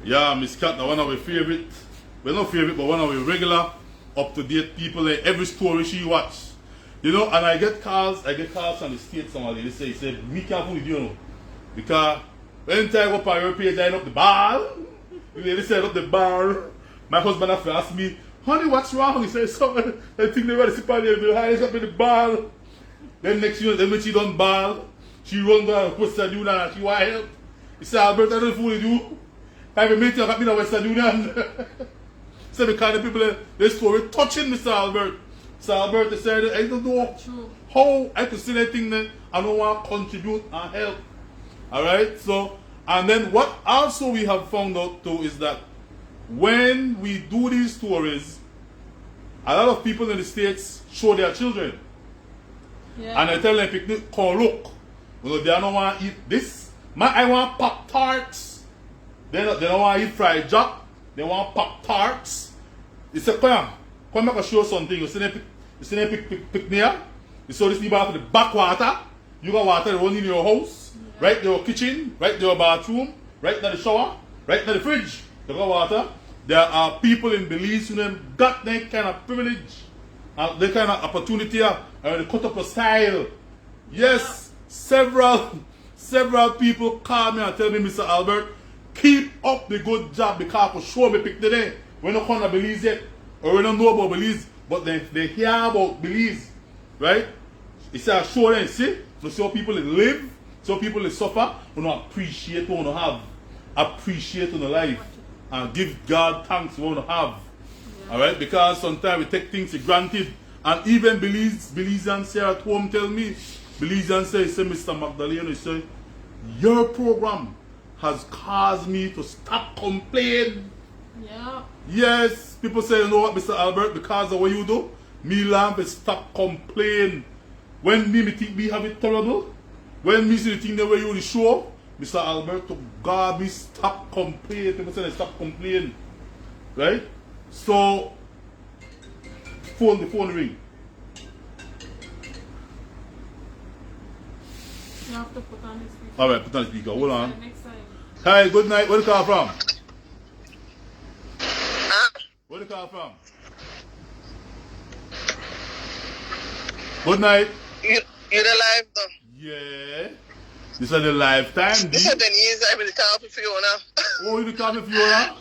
Yeah, Miss Cat, one of our favorite, well not favorite, but one of our regular, up-to-date people. Like every story she watch. You know, and I get calls from the States, somebody, they say, me can't fool with you, know. Because when I go up on your page, I up the bar. They set up the bar. My husband have to ask me, honey, what's wrong? He says, so I think they were the super highest up in the bar. Then next year, then when she done ball, she run down to Western Union and she want help. He said, Albert, I don't fool with you. I have a meeting at me in Western Union. So the kind of people, they story touching Mr. Albert. Mr. Albert, they said, I don't know how I could see anything that I don't want to contribute and help. Alright, so, and then what also we have found out too is that when we do these stories, a lot of people in the States show their children. Yeah. And I tell them, picnic, come look. You know, they don't want to eat this. I want Pop Tarts. They don't want to eat fried jack. They want Pop Tarts. They say, come back and show something. You see them pick near. You saw this people have the backwater. You got water running in your house. Yeah. Right in your kitchen. Right in your bathroom. Right in the shower. Right in the fridge. You got water. There are people in Belize who got that kind of privilege. That kind of opportunity. And they cut up a style. Yes, several people call me and tell me, Mr. Albert, keep up the good job because for sure me pick today. We don't come to Belize yet. Or we don't know about Belize. But they hear about Belize. Right? It's a show them, see? So see how people live, so people suffer. We don't appreciate what we don't have. Appreciate in the life. And give God thanks for what we have. Yeah. Alright? Because sometimes we take things for granted. And even Belizeans here at home tell me, Belizeans say, Mr. Magdalena, he say, your program has caused me to stop complaining. Yeah. Yes, people say, you know what, Mr. Albert, because of what you do, me lamp is stop complaining. When me think me have it terrible, when me see the thing the way you show, Mr. Albert, to God, me stop complaining. People say, stop complaining. Right? So, the phone ring. You have to put on the speaker. Alright, put on the speaker. Hold on. Next time. Hi, good night. Where you call from? Huh? Where you call from? Good night. You the live though. Yeah. This is the lifetime. This is the news. I'm the call for Fiona. Oh, you the call for Fiona?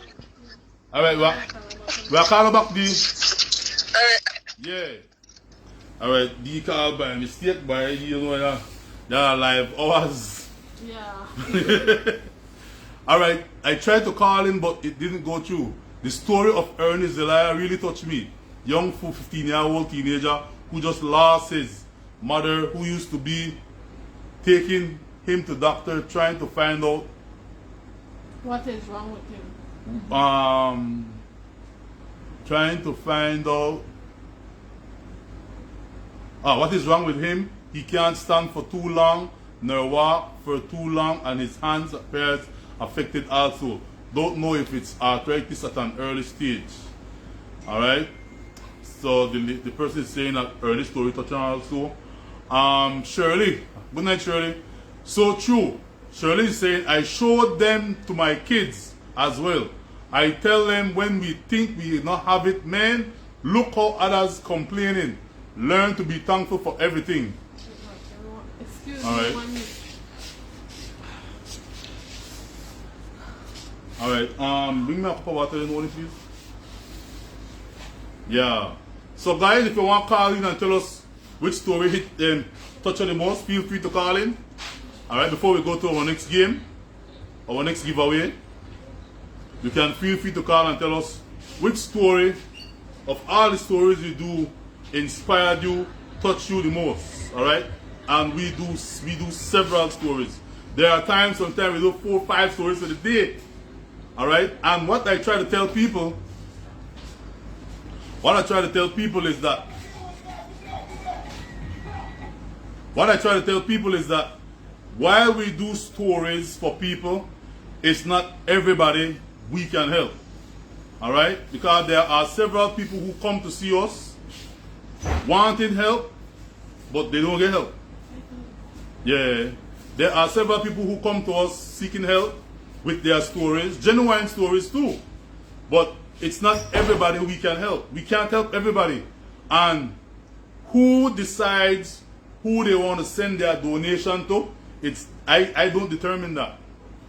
Alright, we'll call back the. Alright. Yeah. Alright, the call by mistake, by you know, there are live hours. Yeah. Alright, I tried to call him, but it didn't go through. The story of Ernest Zelaya really touched me. Young 15-year-old teenager who just lost his mother, who used to be taking him to doctor, trying to find out what is wrong with him. Trying to find out what is wrong with him. He can't stand for too long, nor walk for too long, and his hands appears affected also. Don't know if it's arthritis at an early stage. Alright? So the person is saying that early story touching also. Shirley. Good night, Shirley. So true. Shirley is saying, I showed them to my kids as well. I tell them when we think we did not have it, man, look how others complaining. Learn to be thankful for everything. Excuse all right. me 1 minute. Alright, bring me a cup of water in, please. Yeah. So guys, if you want to call in and tell us which story hit touch on the most, feel free to call in. Alright, before we go to our next game, our next giveaway, you can feel free to call and tell us which story of all the stories you do inspired you, touched you the most. Alright? And we do several stories. There are times, sometimes we do 4 or 5 stories a day. Alright? And what I try to tell people, is that while we do stories for people, it's not everybody we can help. Alright? Because there are several people who come to see us wanting help, but they don't get help. Yeah. There are several people who come to us seeking help, with their stories, genuine stories too. But it's not everybody we can help. We can't help everybody. And who decides who they want to send their donation to? I don't determine that.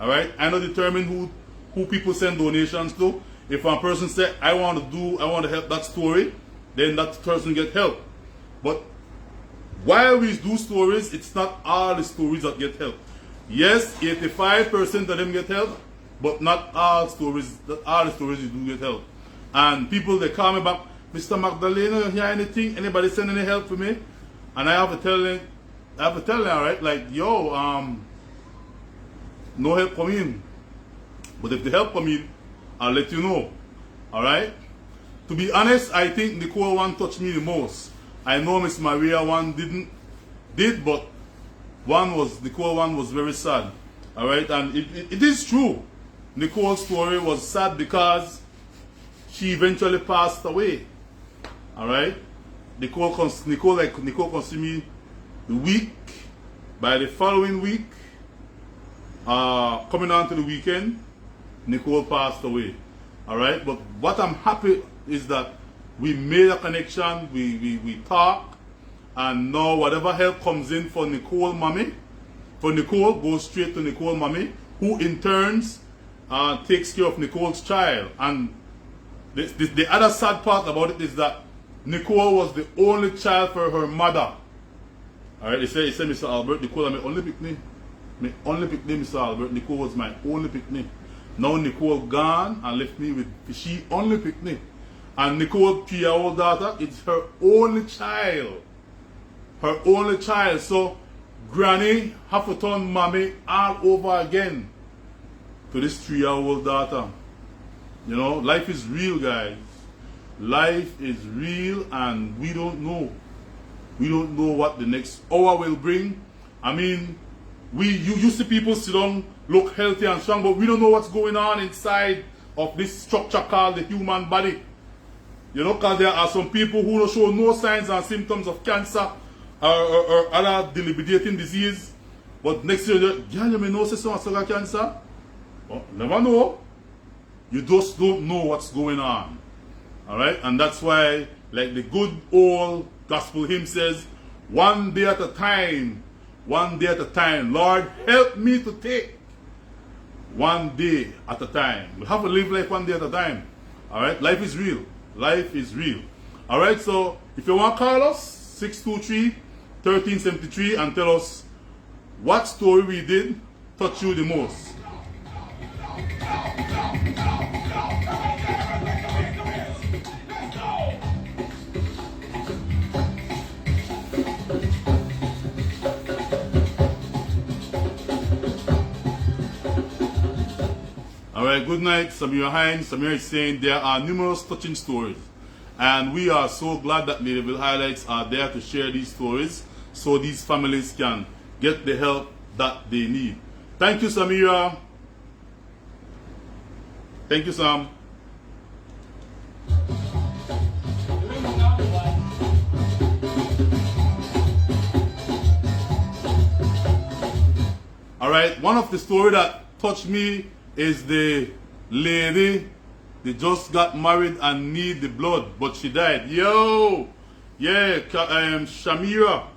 Alright? I don't determine who people send donations to. If one person said, I want to help that story, then that person get help. But while we do stories, it's not all the stories that get help. Yes, 85% of them get help, but not all stories. All the stories you do get help. And people, they call me back, Mr. Magdalena, you hear anything? Anybody send any help for me? And I have to tell them, alright, like, yo, no help come in. But if the help come in, I'll let you know. Alright? To be honest, I think Nicole one touched me the most. I know Miss Maria one did, but Nicole one was very sad. Alright? And it is true. Nicole's story was sad because she eventually passed away. Alright? Nicole can see me the week. By the following week, coming on to the weekend, Nicole passed away. Alright? But what I'm happy is that we made a connection, we talk, and now whatever help comes in for Nicole mommy, goes straight to Nicole mommy, who in turns takes care of Nicole's child. And the other sad part about it is that Nicole was the only child for her mother. Alright, he said, Mr. Albert, Nicole, I'm my only picnic. My only picnic, Mr. Albert. Nicole was my only picnic. Now Nicole gone and left me with she only picnic. And Nicole, 3-year-old daughter, it's her only child. Her only child. So Granny have to turn mommy all over again to this 3-year-old daughter. You know, life is real, guys. Life is real, and we don't know. We don't know what the next hour will bring. I mean, you see people sit down, look healthy and strong, but we don't know what's going on inside of this structure called the human body. You know, because there are some people who don't show no signs and symptoms of cancer or other debilitating disease. But next year, you may know someone cancer. Well, never know. You just don't know what's going on. Alright? And that's why, like the good old gospel hymn says, one day at a time, one day at a time. Lord, help me to take one day at a time. We have to live life one day at a time. Alright? Life is real. Life is real. Alright, so if you want to call us, 623-1373, and tell us what story we did touch you the most. Alright, good night. Samira Hines. Samira is saying there are numerous touching stories. And we are so glad that Ladyville Highlights are there to share these stories so these families can get the help that they need. Thank you, Samira. Thank you, Sam. Alright, one of the stories that touched me is the lady, they just got married and need the blood, but she died. Yo! Yeah, Shamira.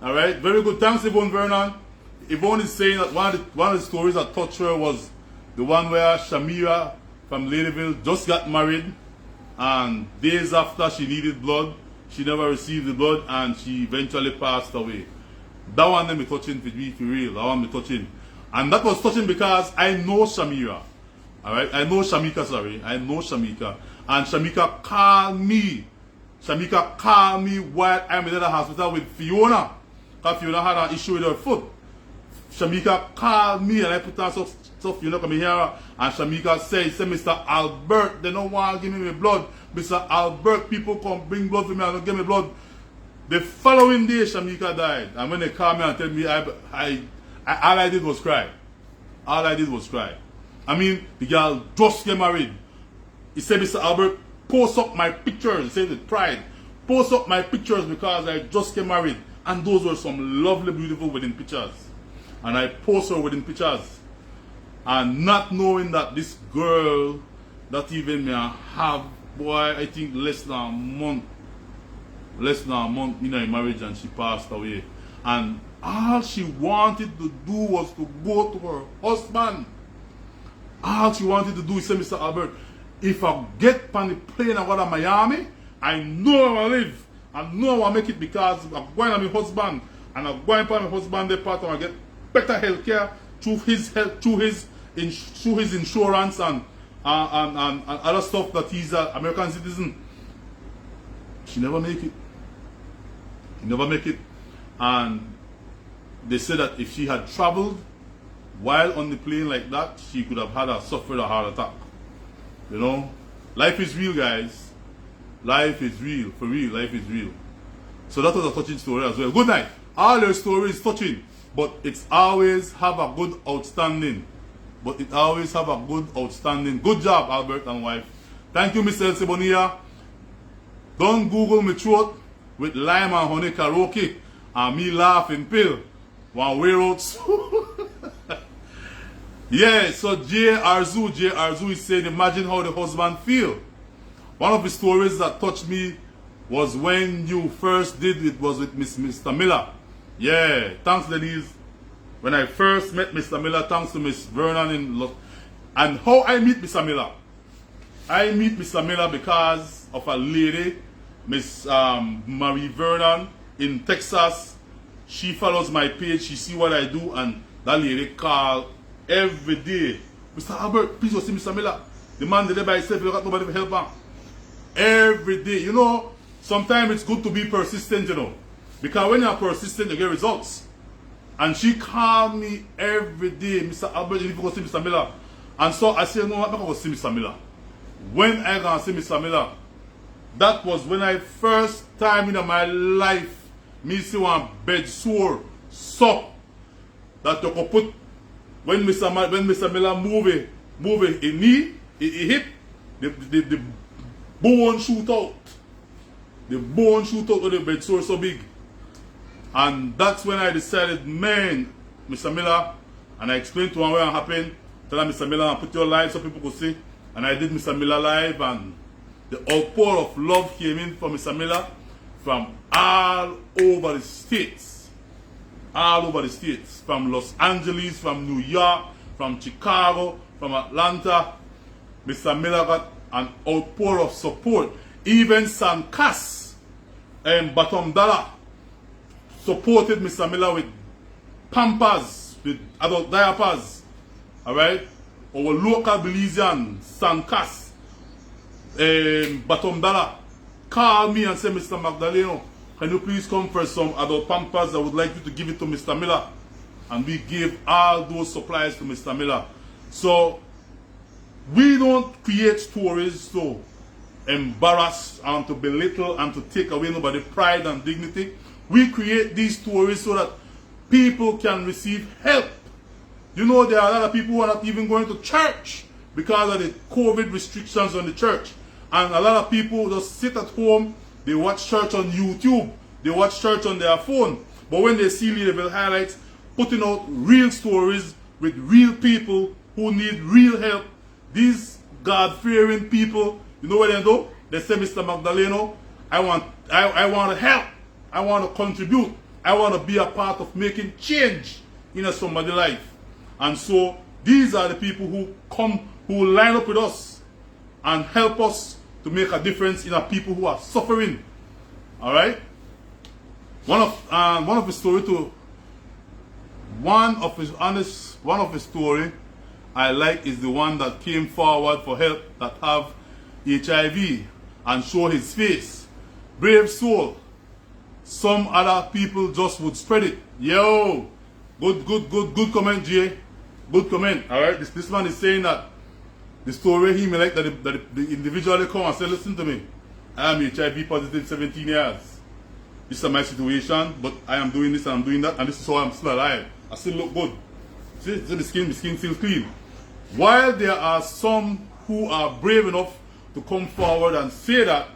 Alright, very good. Thanks, Yvonne Vernon. Yvonne is saying that one of the stories that touched her was the one where Shamira from Ladyville just got married, and days after she needed blood, she never received the blood, and she eventually passed away. That one let me touching for me, for real. That one me touching. And that was touching because I know Shamira. Alright? I know Shamika, sorry. I know Shamika. And Shamika called me. Shamika called me while I'm in the hospital with Fiona. Because Fiona had an issue with her foot. Shamika called me and I put on stuff, Fiona come here. And Shamika said, Mr. Albert, they don't want to give me blood. Mr. Albert, people come bring blood for me and don't give me blood. The following day, Shamika died. And when they called me and tell me, all I did was cry. All I did was cry. I mean, the girl just get married. He said, Mr. Albert, post up my pictures. He said with pride. Post up my pictures because I just get married. And those were some lovely, beautiful wedding pictures. And I post her wedding pictures. And not knowing that this girl that even may have, boy, I think less than a month in her marriage, and she passed away. And all she wanted to do was to go to her husband. All she wanted to do is say, Mr. Albert, if I get on the plane and go to Miami, I know I will live. I know I will make it because I'm going to my husband. And I'm going to my husband there part and I get better health care through his health, through his insurance and other stuff that he's an American citizen. She never make it. She never make it. And they said that if she had traveled while on the plane like that, she could have suffered a heart attack. You know, life is real, guys. Life is real, for real. Life is real. So that was a touching story as well. Good night. All your stories touching, but it's always have a good outstanding. But it always have a good outstanding. Good job, Albert and wife. Thank you, Mr. Elsie Bonilla. Don't Google me throat with lime and honey karaoke and me laughing pill one way out. Yeah, so J. Arzu is saying, imagine how the husband feel. One of the stories that touched me was when you first did it was with Mr. Miller. Yeah, thanks ladies. When I first met Mr. Miller, thanks to Miss Vernon and how I meet Mr. Miller. I meet Mr. Miller because of a lady, Miss Marie Vernon in Texas. She follows my page, she see what I do, and that lady call every day. Mr. Albert, please go see Mr. Miller. The man there by himself, you got nobody to help him. Every day. You know, sometimes it's good to be persistent, you know. Because when you're persistent, you get results. And she called me every day, Mr. Albert, you need to go see Mr. Miller. And so I said, no, I'm not going to see Mr. Miller. When I going to see Mr. Miller, that was when I first time in my life, me see one bed sore, so that you could put, when Mr. Miller move a knee, a hip, the bone shoot out. The bone shoot out of the bed sore so big. And that's when I decided, man, Mr. Miller, and I explained to him what happened. Tell him, Mr. Miller, put your live so people could see. And I did Mr. Miller live, and the outpour of love came in for Mr. Miller from all over the states. All over the states. From Los Angeles, from New York, from Chicago, from Atlanta. Mr. Miller got an outpour of support. Even San Cas and Bottom Dollar supported Mr. Miller with Pampers, with adult diapers. Alright? Our local Belizean, San Cas, Bottom Dollar, call me and say, Mr. Magdaleno, can you please come for some adult Pampers? I would like you to give it to Mr. Miller. And we gave all those supplies to Mr. Miller. So, we don't create stories to embarrass and to belittle and to take away nobody's pride and dignity. We create these stories so that people can receive help. You know, there are a lot of people who are not even going to church because of the COVID restrictions on the church. And a lot of people just sit at home, they watch church on YouTube, they watch church on their phone. But when they see Ladyville Highlights putting out real stories with real people who need real help, these God-fearing people, you know what they do? They say, Mr. Magdaleno, I want to help. I want to contribute. I want to be a part of making change in somebody's life. And so these are the people who come, who line up with us and help us to make a difference in our people who are suffering. All right. One of his story I like is the one that came forward for help that have HIV and show his face. Brave soul. Some other people just would spread it. Yo, good comment, Jay. Good comment. All right, this man is saying that the story he may like that the individual come and say, listen to me, I am HIV positive 17 years. This is my situation, but I am doing this and I'm doing that, and this is how I'm still alive. I still look good. See the skin still clean. While there are some who are brave enough to come forward and say that,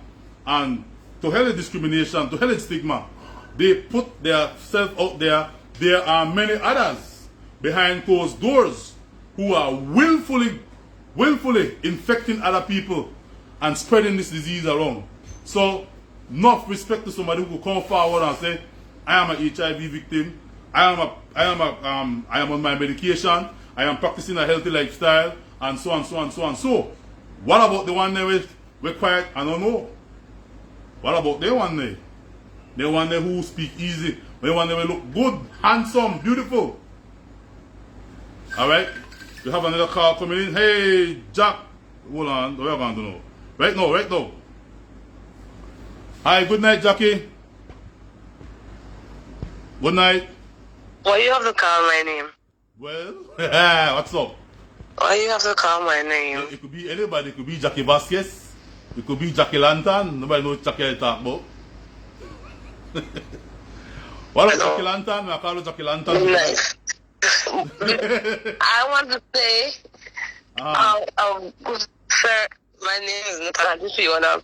and to hell the discrimination, to hell the stigma, they put their self out there. There are many others behind closed doors who are willfully infecting other people and spreading this disease around. So, enough respect to somebody who will come forward and say, I am an HIV victim, I am on my medication, I am practicing a healthy lifestyle, and so on, so on, so on. So, what about the one there we're quiet, I don't know. What about the one there? The one there who speak easy, the one there will look good, handsome, beautiful. Alright? We have another call coming in. Hey, Jack. Hold on. What are you going to do? Right now, right now. Hi, good night, Jackie. Good night. Why you have to call my name? Well, what's up? Why you have to call my name? It could be anybody. It could be Jackie Vasquez. It could be Jackie Lantern. Nobody knows Jackie I talk about. What about Jackie Lantern? I call her Jackie Lantern. Nice. I want to say, sir, my name is Natasha Fiona.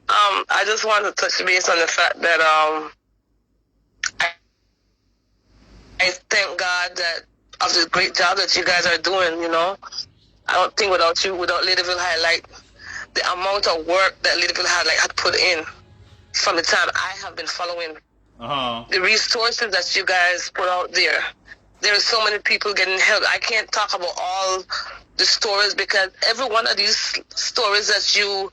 I just want to touch base on the fact that I thank God that of the great job that you guys are doing. You know, I don't think without you, without Ladyville Highlight, the amount of work that Ladyville Highlight had put in from the time I have been following, the resources that you guys put out there. There are so many people getting help. I can't talk about all the stories because every one of these stories that you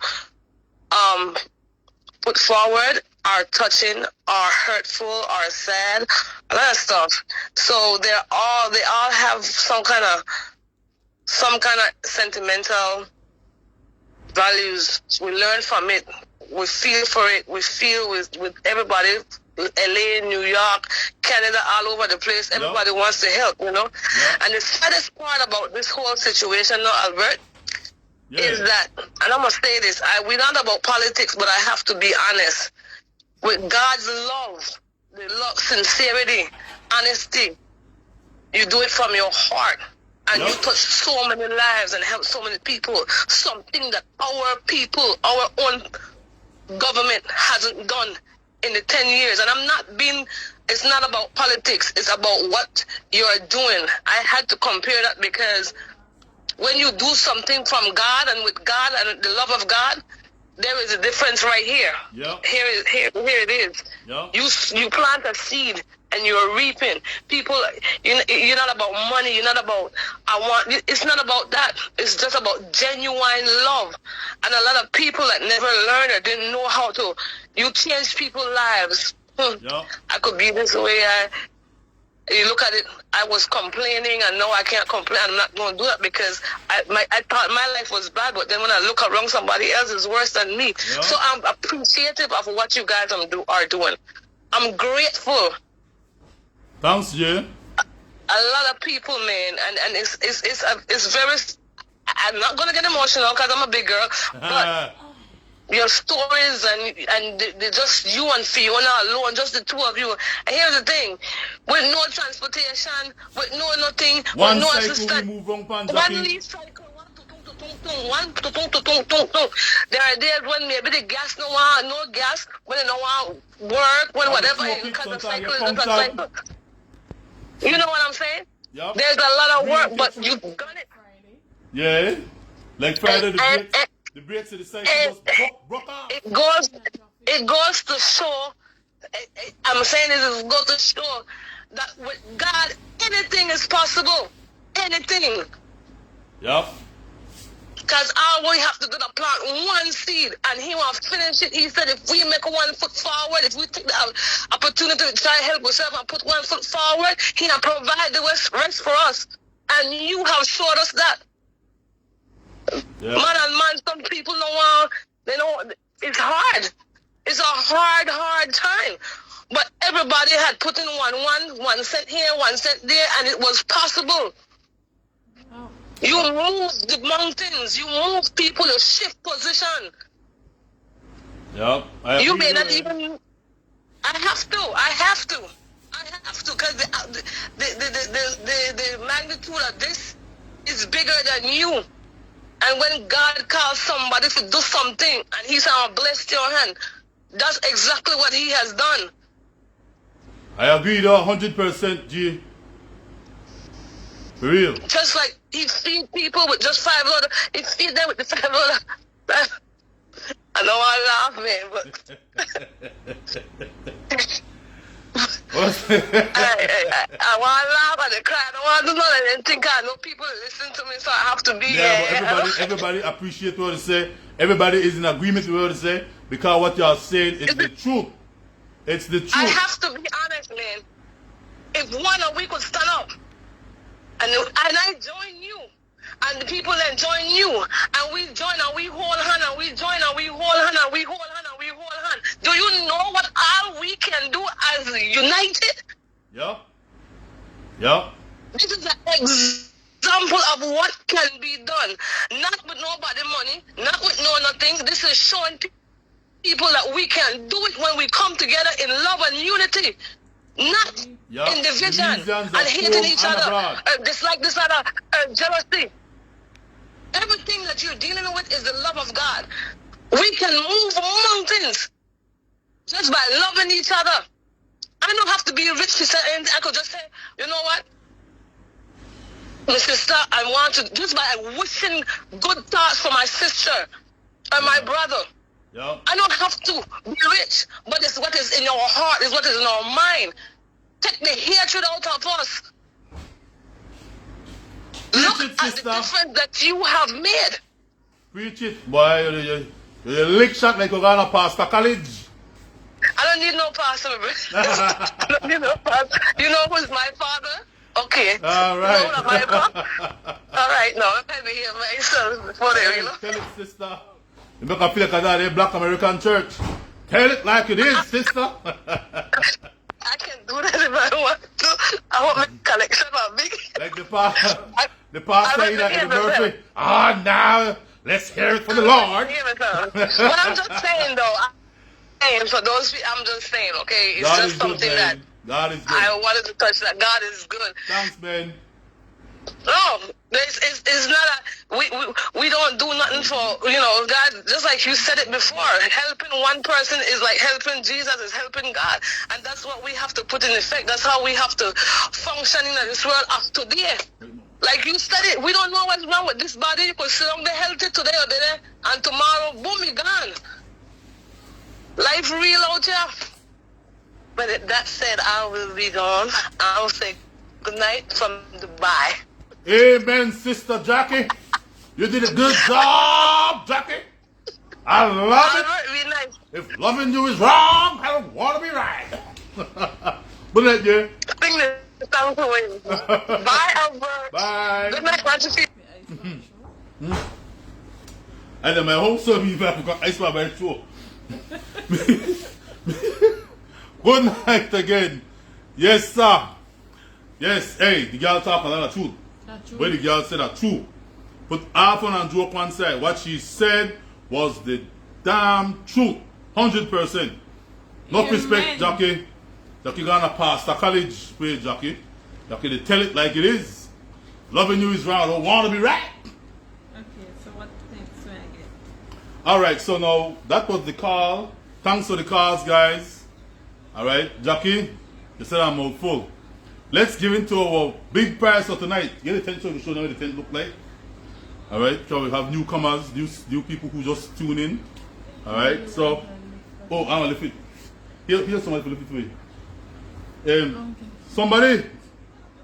put forward are touching, are hurtful, are sad, a lot of stuff. So they all have some kind of sentimental values. We learn from it. We feel for it. We feel with everybody. LA, New York, Canada, all over the place. Everybody wants to help, you know. And the saddest part about this whole situation now, Albert, is that, and I'm going to say this, we're not about politics, but I have to be honest. With God's love, the love, sincerity, honesty, you do it from your heart. And you touch so many lives and help so many people. Something that our people, our own government hasn't done in the 10 years. And it's not about politics, it's about what you're doing. I had to compare that because when you do something from God and with God and the love of God, there is a difference right here. Here it is. You plant a seed and you're reaping. People, you're not about money. You're not about, it's not about that. It's just about genuine love. And a lot of people that never learned or didn't know how to, you change people's lives. I could be this way. You look at it, I was complaining and now I can't complain. I'm not going to do that because I thought my life was bad, but then when I look around, somebody else is worse than me. So I'm appreciative of what you guys are doing. I'm grateful. Thanks, Jay. A lot of people, man, and it's very. I'm not gonna get emotional because I'm a big girl, but your stories and the just you and Fiona alone, just the two of you. And here's the thing: with no transportation, with no nothing, one with no cycle assistance, we move wrong, one lead cycle, there are days when maybe the gas no gas, when they don't want work, when whatever, because the cycle is just a cycle. You know what I'm saying? There's a lot of work, but you got it. Yeah, like Friday the brakes of the cycle just broke off. It goes to show. I'm saying this goes to show that with God, anything is possible. Anything. Because all we have to do is plant one seed and he wants to finish it. He said if we make 1 foot forward, if we take the opportunity to try to help ourselves and put 1 foot forward, he will provide the rest for us. And you have showed us that. Man and man, some people they know it's hard. It's a hard time. But everybody had put in one cent here, 1 cent there, and it was possible. You move the mountains, you move people, you shift position. You may not even. I have to, because the magnitude of this is bigger than you. And when God calls somebody to do something, and He says, "I'll bless your hand," that's exactly what He has done. I agree, though, 100%, G. For real. Just like he feed people with just $5. He feed them with the $5. I know I laugh, man, but I want to laugh and I cry. I don't want to do nothing and think I know people listen to me, so I have to be but everybody appreciate what you say. Everybody is in agreement with what you say because what you are saying is the truth. It's the truth. I have to be honest, man. If one of we could stand up and I join you, and the people that join you, and we join and we hold hand, and we join and we hold hand, and we hold hand, and we hold hand. Do you know what all we can do as united? Yeah. Yeah. This is an example of what can be done. Not with nobody money, not with no nothing. This is showing people that we can do it when we come together in love and unity. Not in division and hating each other, dislike this other, jealousy. Everything that you're dealing with is the love of God. We can move mountains just by loving each other. I don't have to be rich to say anything. I could just say, you know what? My sister, I want to, just by wishing good thoughts for my sister and my brother. Yeah. I don't have to be rich, but it's what is in our heart, is what is in our mind. Take the hatred out of us. Look at the difference that you have made. Preach it, boy. You lick shot like you're gonna pass the college. I don't need no pastor, bro. I don't need no pastor. You know who's my father? Okay. All right. You know my father? All right, no, let me hear myself before they, you know. Tell it, sister. You make a feel like that in Black American church. Tell it like it is, sister. I can do that if I want to. I want my collection of big. Like the pastor in the nursery. Ah, now let's hear it from the Lord. But I'm just saying, though. For those people, I'm just saying, okay? It's God just something good, that God is good. I wanted to touch. That God is good. Thanks, man. No, it's not we don't do nothing for, you know, God. Just like you said it before, helping one person is like helping Jesus, is helping God, and that's what we have to put in effect. That's how we have to function in this world of today. Like you said it, we don't know what's wrong with this body. You could sit on the healthy today or there, and tomorrow, boom, you're gone. Life real out here. But that said, I will be gone. I'll say good night from Dubai. Amen, Sister Jackie. You did a good job, Jackie. I love it. Be nice. If loving you is wrong, I don't want to be right. But that, yeah. Sing the song for me. Bye, Albert. Bye. Good night, Roger. And then my whole service back got ice by throat. Good night again. Yes, sir. Yes, hey, the girl talk a lot of truth. But the girl said that true. Put half on and joke one side. What she said was the damn truth. 100%. No respect, Jackie. Jackie gonna pass the college page, Jackie. Jackie, they tell it like it is. Loving you is wrong. I don't want to be right. Okay, so what next when I get? Alright, so now that was the call. Thanks for the calls, guys. Alright, Jackie, you said I'm out full. Let's give into our big prize for tonight. Get the tent so we show them what the tent look like. Alright, so we have newcomers, new people who just tune in. Alright, so I'm gonna lift it. Here's somebody to lift it for you. Somebody.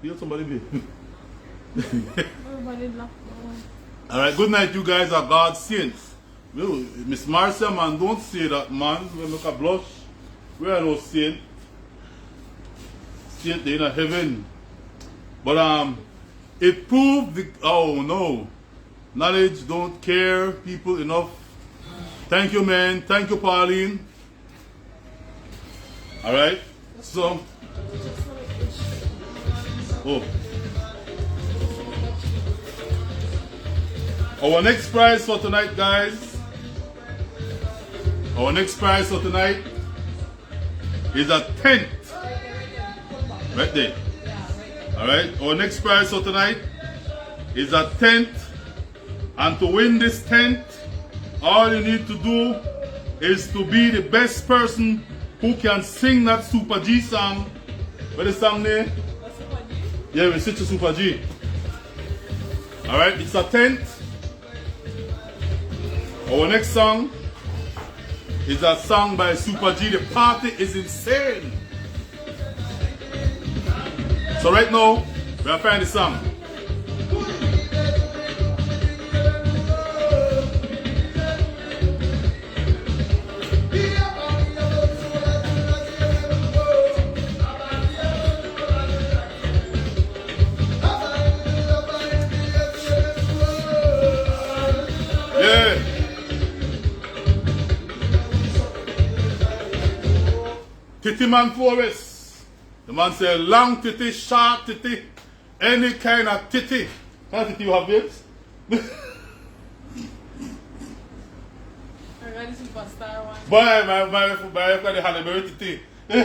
Here's somebody be. Everybody locked down. Alright, good night, you guys are God's saints. Well, Miss Marcia, man, don't say that, man. We make a blush. We are no saint. Saint in heaven. But it proved the knowledge don't care people enough. Thank you, man. Thank you, Pauline. Alright. So our next prize for tonight, guys. Our next prize for tonight is a tent. Right there. Alright, our next prize for tonight is a tent. And to win this tent, all you need to do is to be the best person who can sing that Super G song. What is the song name? Super G? Yeah, we sit to Super G. Alright, it's a 10th. Our next song is a song by Super G. The party is insane. So right now, we're finding the song. Yeah. Titty man Forest. The man said long titty, short titty, any kind of titty. What kind of titty you have, babes? I got the superstar one. Boy, my got the Halle titty. The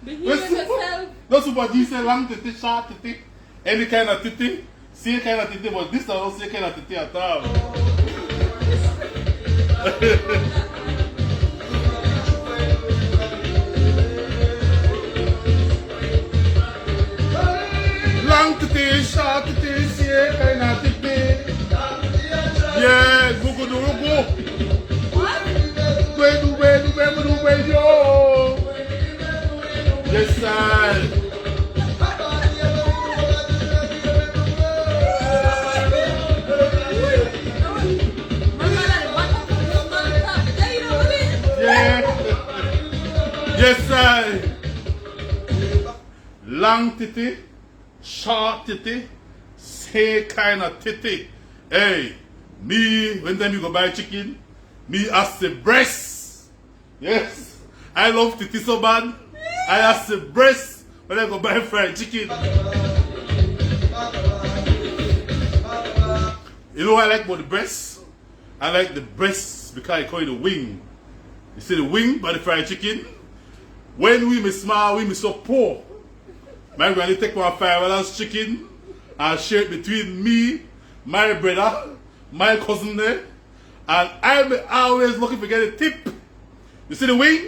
healer yourself. No, Super G said long titty, short titty, any kind of titty, same kind of titty, but this time don't say kind of titty at all. Long titty, short titty, same kind of titty. Yeah, go. What? Do, yo. Yes, sir. Yes, sir. Long titty, short titty, same kind of titty. Hey, me, when time you go buy chicken, me ask the breast. Yes, I love titty so bad. I ask the breast when I go buy fried chicken. You know what I like about the breast? I like the breast because I call it the wing. You see the wing by the fried chicken? When we miss small, we miss so poor. My granny take one $5 chicken and share it between me, my brother, my cousin there, and I'm always looking for get a tip. You see the wing?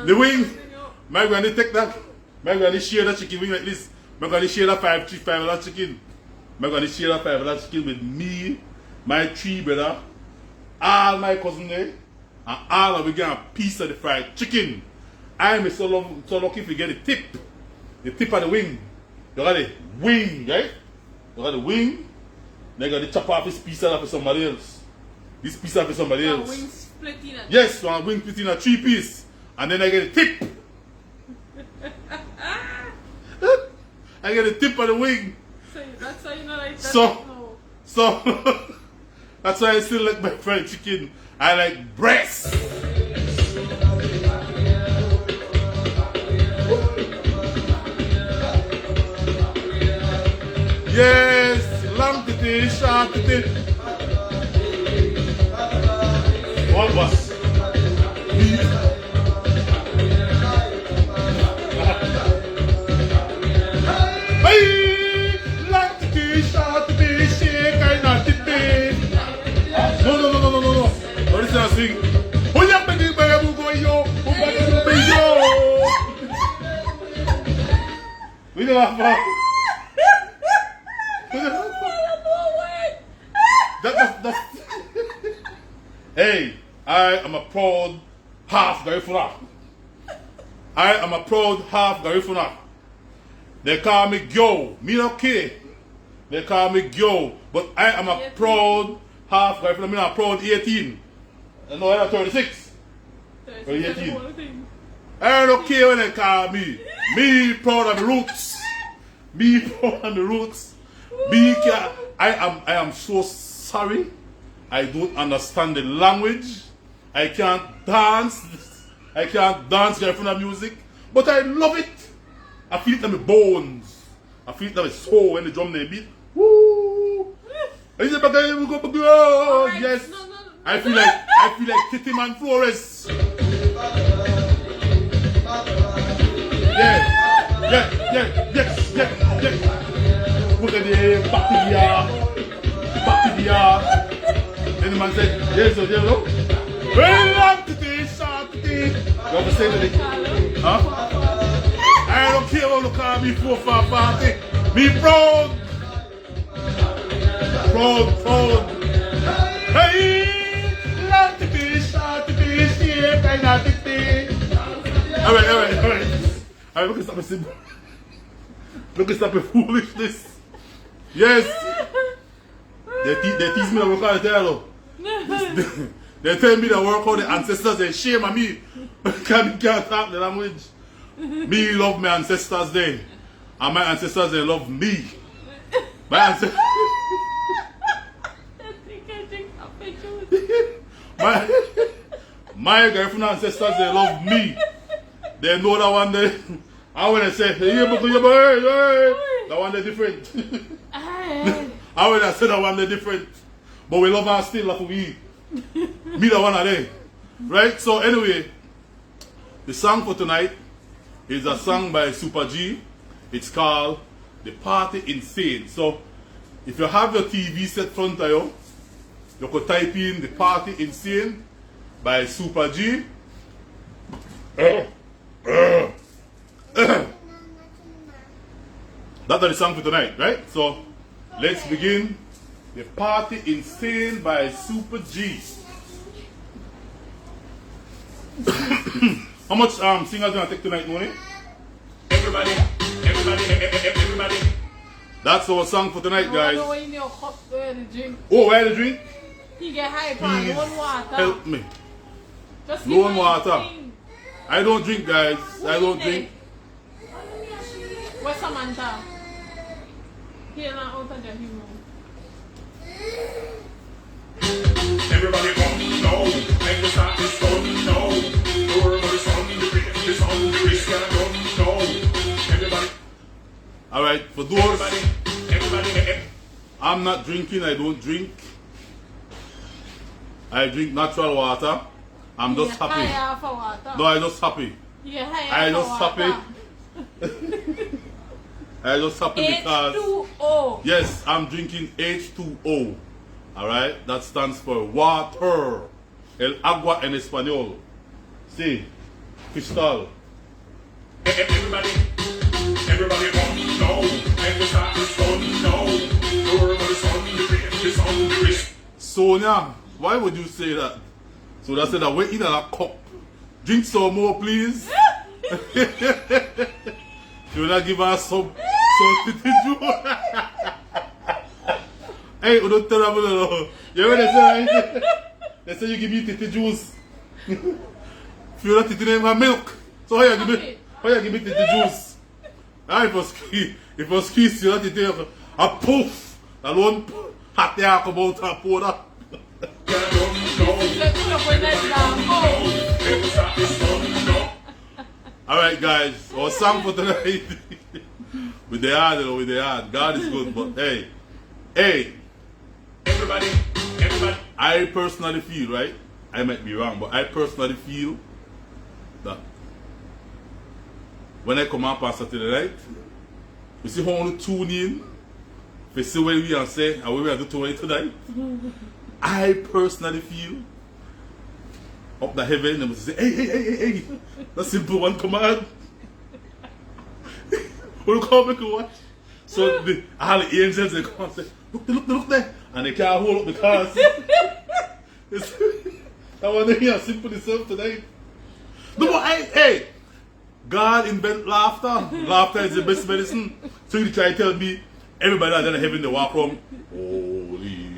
The wing. My granny take that. My granny share that chicken wing like this. My granny share that $5 chicken. My granny share that $5 chicken with me, my 3 brother, all my cousin there, and all of we get a piece of the fried chicken. I'm so lucky to get the tip. The tip of the wing. You got the wing, right? You got the wing. Then you got to chop off this piece of for somebody else. This piece of for somebody else. Wing split in a yes, one wing split in a 3 piece. And then I get a tip. I get a tip of the wing. So that's why you know like that. So that's why I still like my fried chicken. I like breast. Yes, long titty, short titty. What was? Hey, long titty, short titty, shake kind of titty. No. What is that thing? Who ya pedi baya bugo yo? Who pedi bugo yo? We don't have fun. Hey, I am a proud half Garifuna. I am a proud half Garifuna. They call me Gyo. Me not K. They call me Gyo. But I am a proud half Garifuna. Me not proud 18. No, I'm 36. 18. I don't care when they call me. Me proud of the roots. Me proud of the roots. I am so sorry. I don't understand the language. I can't dance. I can't dance in front of music. But I love it. I feel it in my bones. I feel it in my soul when the drum they beat. Woo! Right. Yes. No. I feel like Kitty Man Flores. Yeah. Look at the back to the Then the man said, yes, so there you go. Very long today, short today. You ever say that? Huh? I don't care what you call me 4 for party. Be proud. proud. Hey, love to fish, yeah, kind of thing. All right. Look at something. Look at something foolishness. Yes. They teach me to work out there, though. They tell me to work out the ancestors. They shame on me. Can't talk the language. Me love my ancestors there. And my ancestors, they love me. My ancestors. my girlfriend ancestors, they love me. They know that one day. I when I say, hey, that one they different. I when I say that one they different. But we love her still like we. Me that one of them. Right? So anyway, the song for tonight is a song by Super G. It's called The Party Insane. So if you have your TV set front of you, you could type in The Party Insane by Super G. That's the song for tonight, right? So let's begin. The Party Insane by Super G. How much singers gonna take tonight, Mooney? Everybody. That's our song for tonight, guys. Oh, in your cup, where the drink. Oh, where the drink? He get hype on loan water. Help me. Just Loan water. I don't drink, guys. I don't drink. Where's Samantha? Here now, out of the humor. Everybody want to know, and the start is don't know. Everybody's on the risk, I don't know. Everybody. Alright, for those, Everybody. I'm not drinking, I don't drink. I drink natural water. I'm just happy. Higher for water. No, I'm just happy. Yeah, I higher just for water. happy. I just happy because H2O. yes, I'm drinking H2O. Alright, that stands for water. El agua en español. See, cristal. Everybody want to know, and the start is don't know. Everybody's on the risk. Sonia, why would you say that? So that's it, that we're in a cup. Drink some more, please. You will not give us some titty juice. Hey, you don't tell them. You know what they say you give me titty juice. If you're not titty, name milk. So how you give me titty juice? Ah, if you squeeze, you're not titty. A poof. That one hot there come out and pour that. Alright guys, our song for tonight with the heart, God is good, but hey, Everybody. I personally feel, right, I might be wrong, but I personally feel that when I come up on Saturday night, you see how I want to tune in, you see what we are saying and what we are doing tonight. I personally feel up the heaven and say, hey, that simple one command. What do you call me? So all the angels they come and say, look there, and they can't hold up the cars. I want to hear simple itself tonight. No, but hey, God invent laughter. Laughter is the best medicine. So you try to tell me everybody out there in heaven they walk from holy.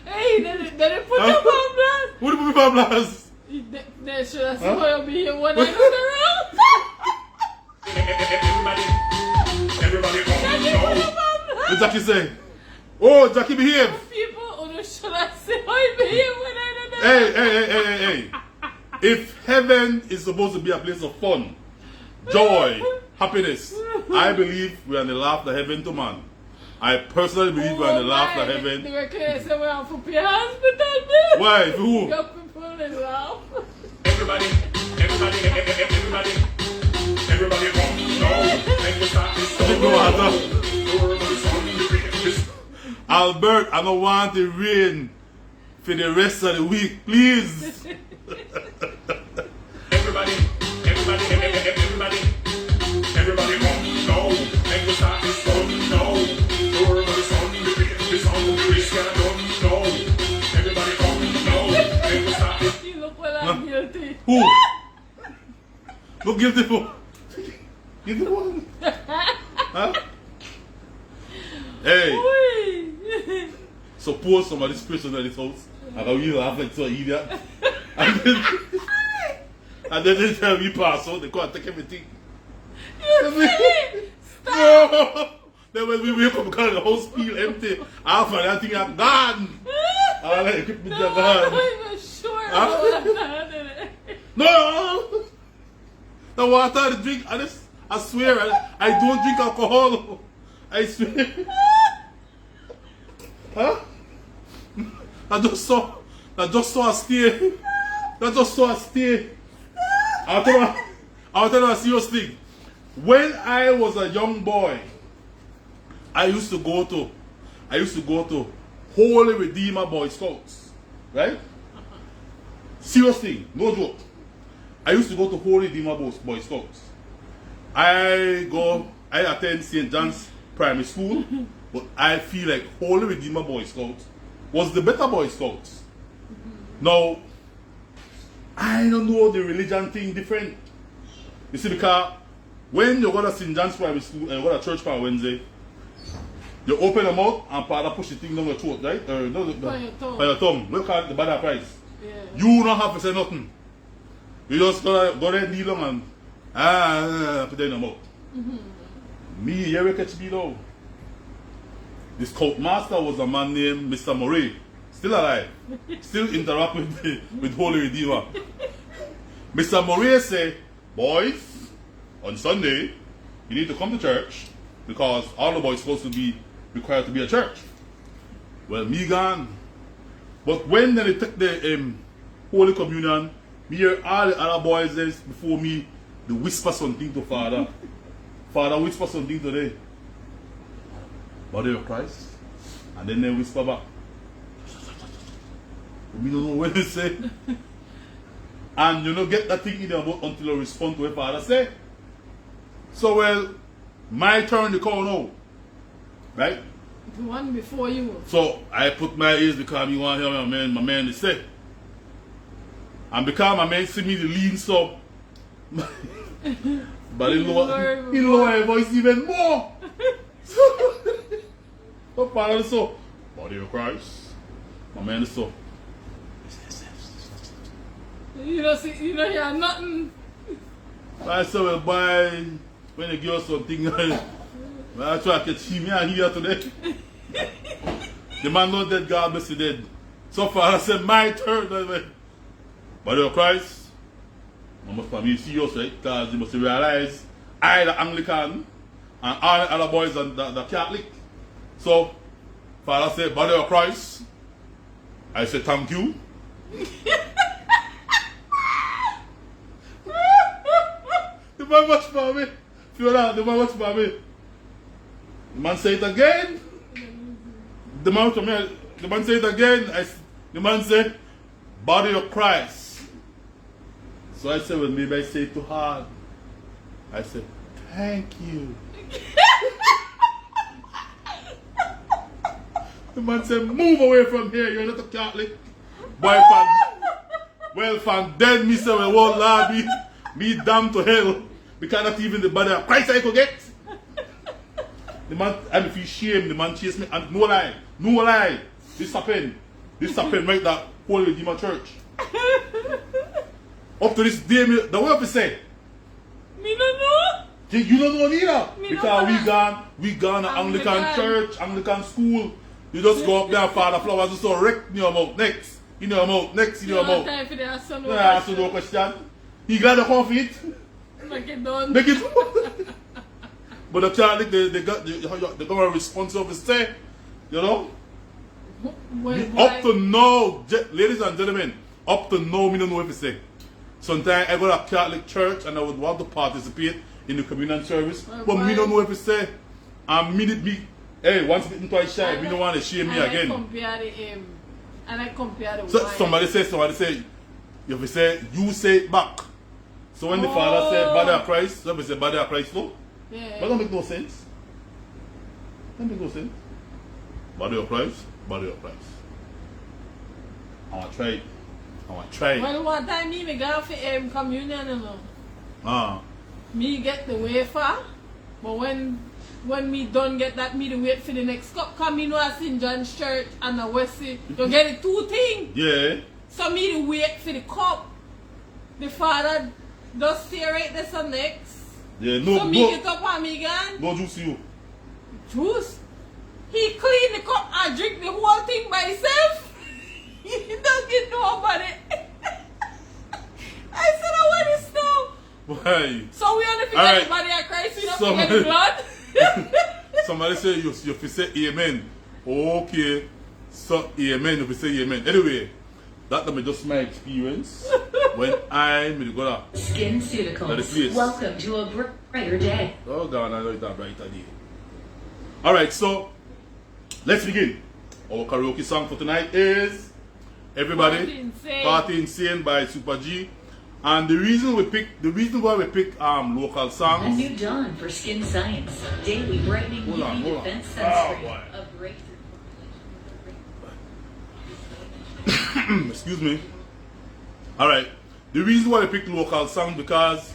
Hey, they put you on blast. What do you put me on blast? They should have seen how you behave when I look around. Everybody want to know. What Jackie say? Oh, Jackie behave. People who should have seen how you behave when I look around. Hey. If heaven is supposed to be a place of fun, joy, happiness, I believe we are in the laughter heaven to man. I personally believe we are in the laughter heaven. They were clear say we have to pay hospital. Why? Who? Your people they laugh. Everybody want to know, and the start is don't know. Everybody's on the risk. Albert, I don't want it rain for the rest of the week, please. Everybody want to know, and the start is don't know. Who? No guilty for. Guilty for? Huh? Hey. Oi. Suppose somebody's person at this house. I can really laugh like so idiot. And then they tell me pass out, they go and take everything. You see? Stop. No! Then when we wake up because the house feel empty, after that thing I'm gone. All that equipment are No, I'm gone. not even sure Huh? about that. No! The water I drink, I swear, I don't drink alcohol. I swear. Huh? I just saw a stay. I just saw a stay. I'll tell you a serious thing. When I was a young boy, I used to go to Holy Redeemer Boy Scouts. Right? Serious thing, no joke. I used to go to Holy Redeemer Boy Scouts. I attend St. John's Primary School, but I feel like Holy Redeemer Boy Scouts was the better Boy Scouts. Now, I don't know the religion thing different. You see, because when you go to St. John's Primary School and you go to church on Wednesday, you open your mouth and father push the thing down your throat, right? No, By your tongue. by your tongue. We call it the bad price. Yeah. You don't have to say nothing. You just go there, kneel down and put it in your mouth. Me, here catch me now. The scoutmaster was a man named Mr. Murray. Still alive. Still interact with Holy Redeemer. Mr. Murray said, boys, on Sunday, you need to come to church because all the boys supposed to be required to be at church. Well, me gone. But when they took the Holy Communion, me hear all the other boys there before me, they whisper something to Father. Father whisper something to them. Body of Christ. And then they whisper back. We don't know what they say. And you don't get that thing in your mouth until you respond to what Father say. So, well, my turn to call now. Right? The one before you. So, I put my ears because me want to hear my man to say. And because my man see me the lean so, but he lower my voice even more. So, Father, so, body of Christ. My man is so. You don't hear nothing. I said, well, boy, when they give us something, I try to catch him here today. The man not dead, God bless the dead. So far, I said, my turn. Body of Christ, I must be serious, right? Because you must realize I, the Anglican, and all the other boys are the Catholic. So, Father said, body of Christ. I said, thank you. The man watch for me. Feel that? The man watch for me. The man say it again. The man say it again. The man said, body of Christ. So I said, well, maybe I say it too hard. I said, thank you. The man said, move away from here. You're not a Catholic. Boy, fan then me say, well, won't lie me damn to hell. Because not even the body of Christ I could get. The man, I feel shame. The man chased me. And no lie. This happened right at Holy Redeemer Church. Up to this day, the way to say. Me don't know. You don't know neither. Me Because know we gone to Anglican Anglican. church, Anglican school. You just go up there and Father Flowers just so wreck in your mouth. Next. In your mouth. Next in your No mouth. time for the answer no No answer no question. He glad to come for it. Make it done. Make it. But the Catholic, they got a responsible to say, you know. Up to now, ladies and gentlemen, up to now, me don't know what to say. Sometimes I go to a Catholic church and I would want to participate in the communion service, but me don't know what to say. And hey, once bitten, twice shy, we don't want to shame me again. And I compare the So wine. somebody say, if we say, you say it back. So when the Father said, body of Christ, so we say, body of Christ, no? Yeah. That don't make no sense. That make no sense. Body of Christ, body of Christ. I'm going to try it. I want to try. Well, one time me go for communion, you know. Ah. Me get the wafer, but when me done get that, me to wait for the next cup. Come, you know, I St. John's Church and the Wesley, you get the two things. Yeah. So me to wait for the cup. The father does stay right there so next. Yeah, no, So me get up on me again. no juice you. Juice. He clean the cup and drink the whole thing by himself. He don't get nobody. I said, I want this now. Why? So we only forget Alright. the body of Christ, we don't Somebody- forget the blood. Somebody say you say amen. Okay. So amen, if you say amen. Anyway, that was just my experience when I go to Skin That is Cuticles. please. Welcome to a brighter day. Oh God, I know it's that bright idea. Alright, so let's begin. Our karaoke song for tonight is Everybody Party Insane. Party Insane by Super G. And the reason why we pick local A songs. new dawn for skin science. Daily brightening Hold on, UV hold on. defense Oh, sunscreen. boy. A breakthrough Excuse me. Alright. The reason why we pick local songs because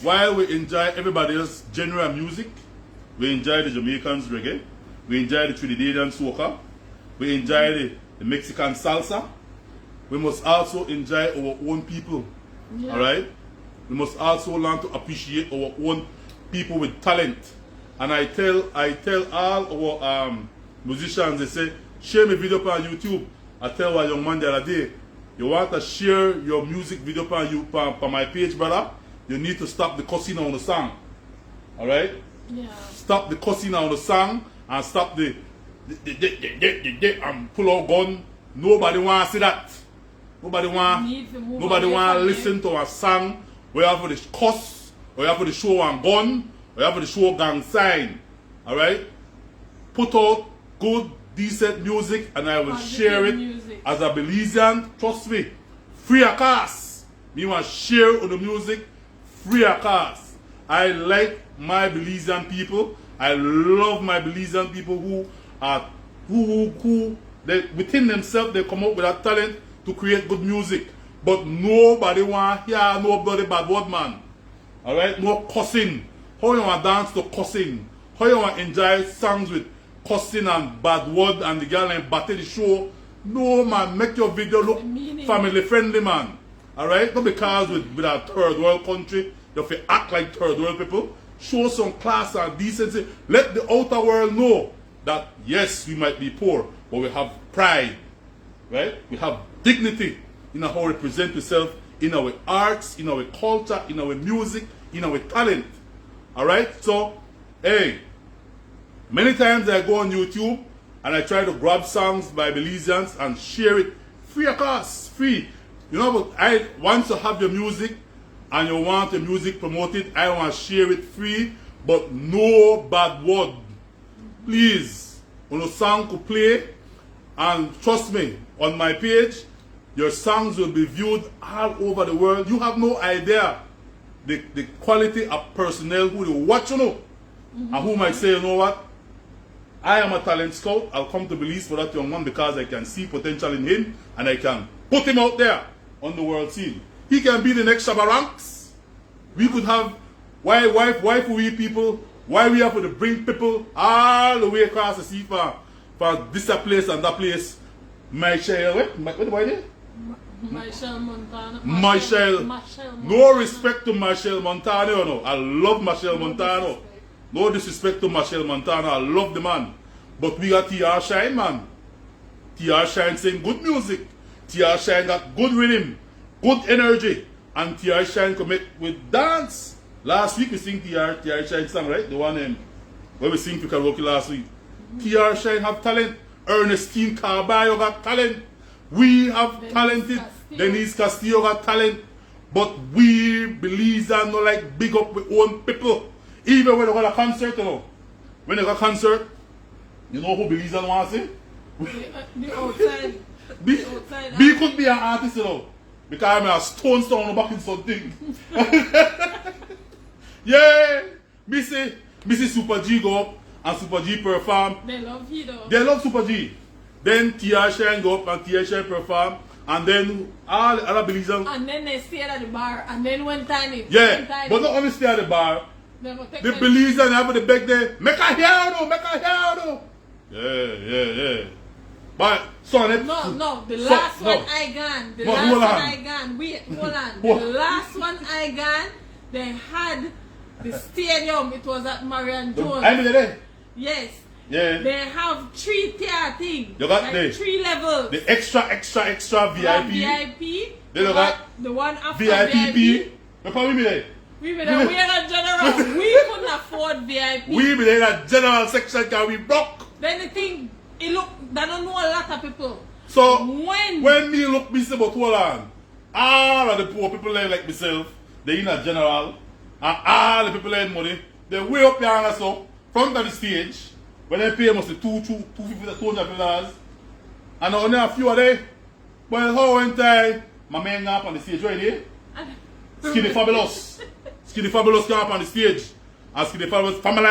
while we enjoy everybody else's genre of music, we enjoy the Jamaicans reggae, we enjoy the Trinidadian soca, we enjoy the Mexican salsa, we must also enjoy our own people. Yeah. Alright? We must also learn to appreciate our own people with talent. And I tell all our musicians, they say, share my video on YouTube. I tell a young man the other day, you want to share your music video on my page, brother? You need to stop the cussing on the song. Alright? Yeah. Stop the cussing on the song and stop the and pull out gun. Nobody want to see that. Nobody want Need to move nobody away want to from it. listen to a song where you have to cuss or you have to show one gun or you have to show gang sign. Alright? Put out good, decent music and I will Positive share it music. as a Belizean. Trust me. Free of cost. Me want to share on the music free of cost. I like my Belizean people. I love my Belizean people who are they, within themselves they come up with that talent to create good music. But nobody want to hear nobody bad word, man. Alright? No cussing. How you want to dance to cussing? How you want to enjoy songs with cussing and bad word and the girl and battle the show? No, man. Make your video look The meaning. family friendly, man. Alright? Not because with a third world country, you have to act like third world people. Show some class and decency. Let the outer world know that yes, we might be poor, but we have pride. Right? We have dignity in how we present ourselves in our arts, in our culture, in our music, in our talent. Alright? So, hey, many times I go on YouTube and I try to grab songs by Belizeans and share it free of cost, free. You know, but I once you have your music and you want your music promoted, I want to share it free, but no bad word. Please, when a song could play, and trust me, on my page, your songs will be viewed all over the world. You have no idea the quality of personnel who will watch you know, and who might say, you know what, I am a talent scout. I'll come to Belize for that young man because I can see potential in him and I can put him out there on the world scene. He can be the next Shabba Ranks. We could have why we people, why we have to bring people all the way across the sea for this place and that place. Michelle, what the boy name? Michelle Montana. Michelle. No respect to Michelle Montana, you know. I love Michelle Montana. No disrespect to Michelle Montana. I love the man. But we got TR Shine, man. TR Shine sing good music. TR Shine got good rhythm, good energy. And TR Shine come with dance. Last week we sing TR Shine song, right? The one where we sing for karaoke last week. TR Shine have talent. Ernestine Carballo got talent. We have talented. Denise Castillo got talent. But we Belizeans no like big up with own people. Even when they got a concert, you know. When they got a concert, you know who Belizeans want to see? The outside. B could be an artist, you know. Because I'm a stone on the back in something. Yeah. Me see Super G go up and Super G perform. They love you though. They love Super G. Then TR Shine go up and TR Shine perform. And then all the other Belizeans. And then they stayed at the bar. And then one time it. Yeah, but not only stay at the bar. They go take The them- Belizeans have the beg there. Make a hair though, make a hair though. Yeah. But son, No, the last one I gone. The last one I gone. Wait, hold on. The last one I gone, they had the stadium. It was at Marion Jones. I mean there. Yes. Yeah. They have 3-tier thing. You got like the 3 levels. The extra You have VIP. VIP. Then you got the one after VIP. VIP. You probably be there. We were there. We are not general. We couldn't afford VIP. We be there in that general section because we broke. Then the thing, it look, they don't know a lot of people. So when me look me say but hold on, all of the poor people there like myself, they in a general, and all the people there in money, they way up there and so front of the stage, when they pay must be $200. And only a few of them, but how one time my man got up on the stage right there, Skinny Fabulous got up on the stage, and Skinny Fabulous family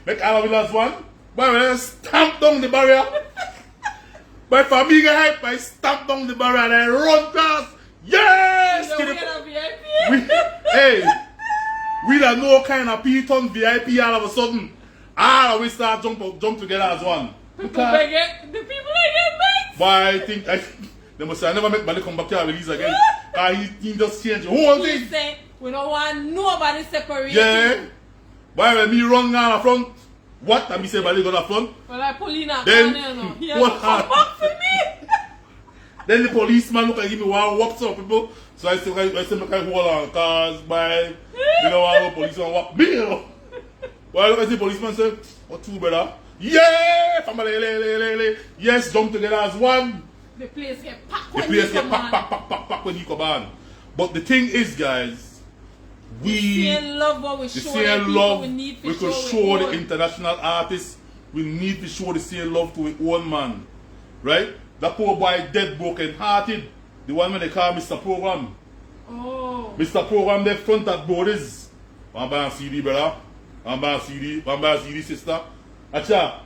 make all of it as one. But when I stamp down the barrier, but for me, I stamp down the barrier and I run past. Yes! We don't know kind of P-ton VIP all of a sudden. We start jump together as one. the people they get back. But I think they must say I never make Bali come back here and release again. He just changed the whole He thing. say, we don't want nobody separate. Yeah. But when me run down the front, what? And me say Bali go to the front. Well, I pull in a Then, corner now. He has what to come back for me. Then the policeman look and give me one whop some people. So I say make I hold on cars by you know how policeman whop me, you know. Well look I see policeman say, what two brother? Yeah! Family, yes, jump together as one. The place get packed The when place he get come on. pack when he come on. But the thing is guys, we Seeing love what we the show same the people love we need to we could show show with the one. international artists. We need to show the same love to our own man. Right? That poor boy dead broken hearted. The one when they call Mr. Program. Oh. Mr. Program there front at borders. One buy a CD brother. One buy a CD sister. Acha,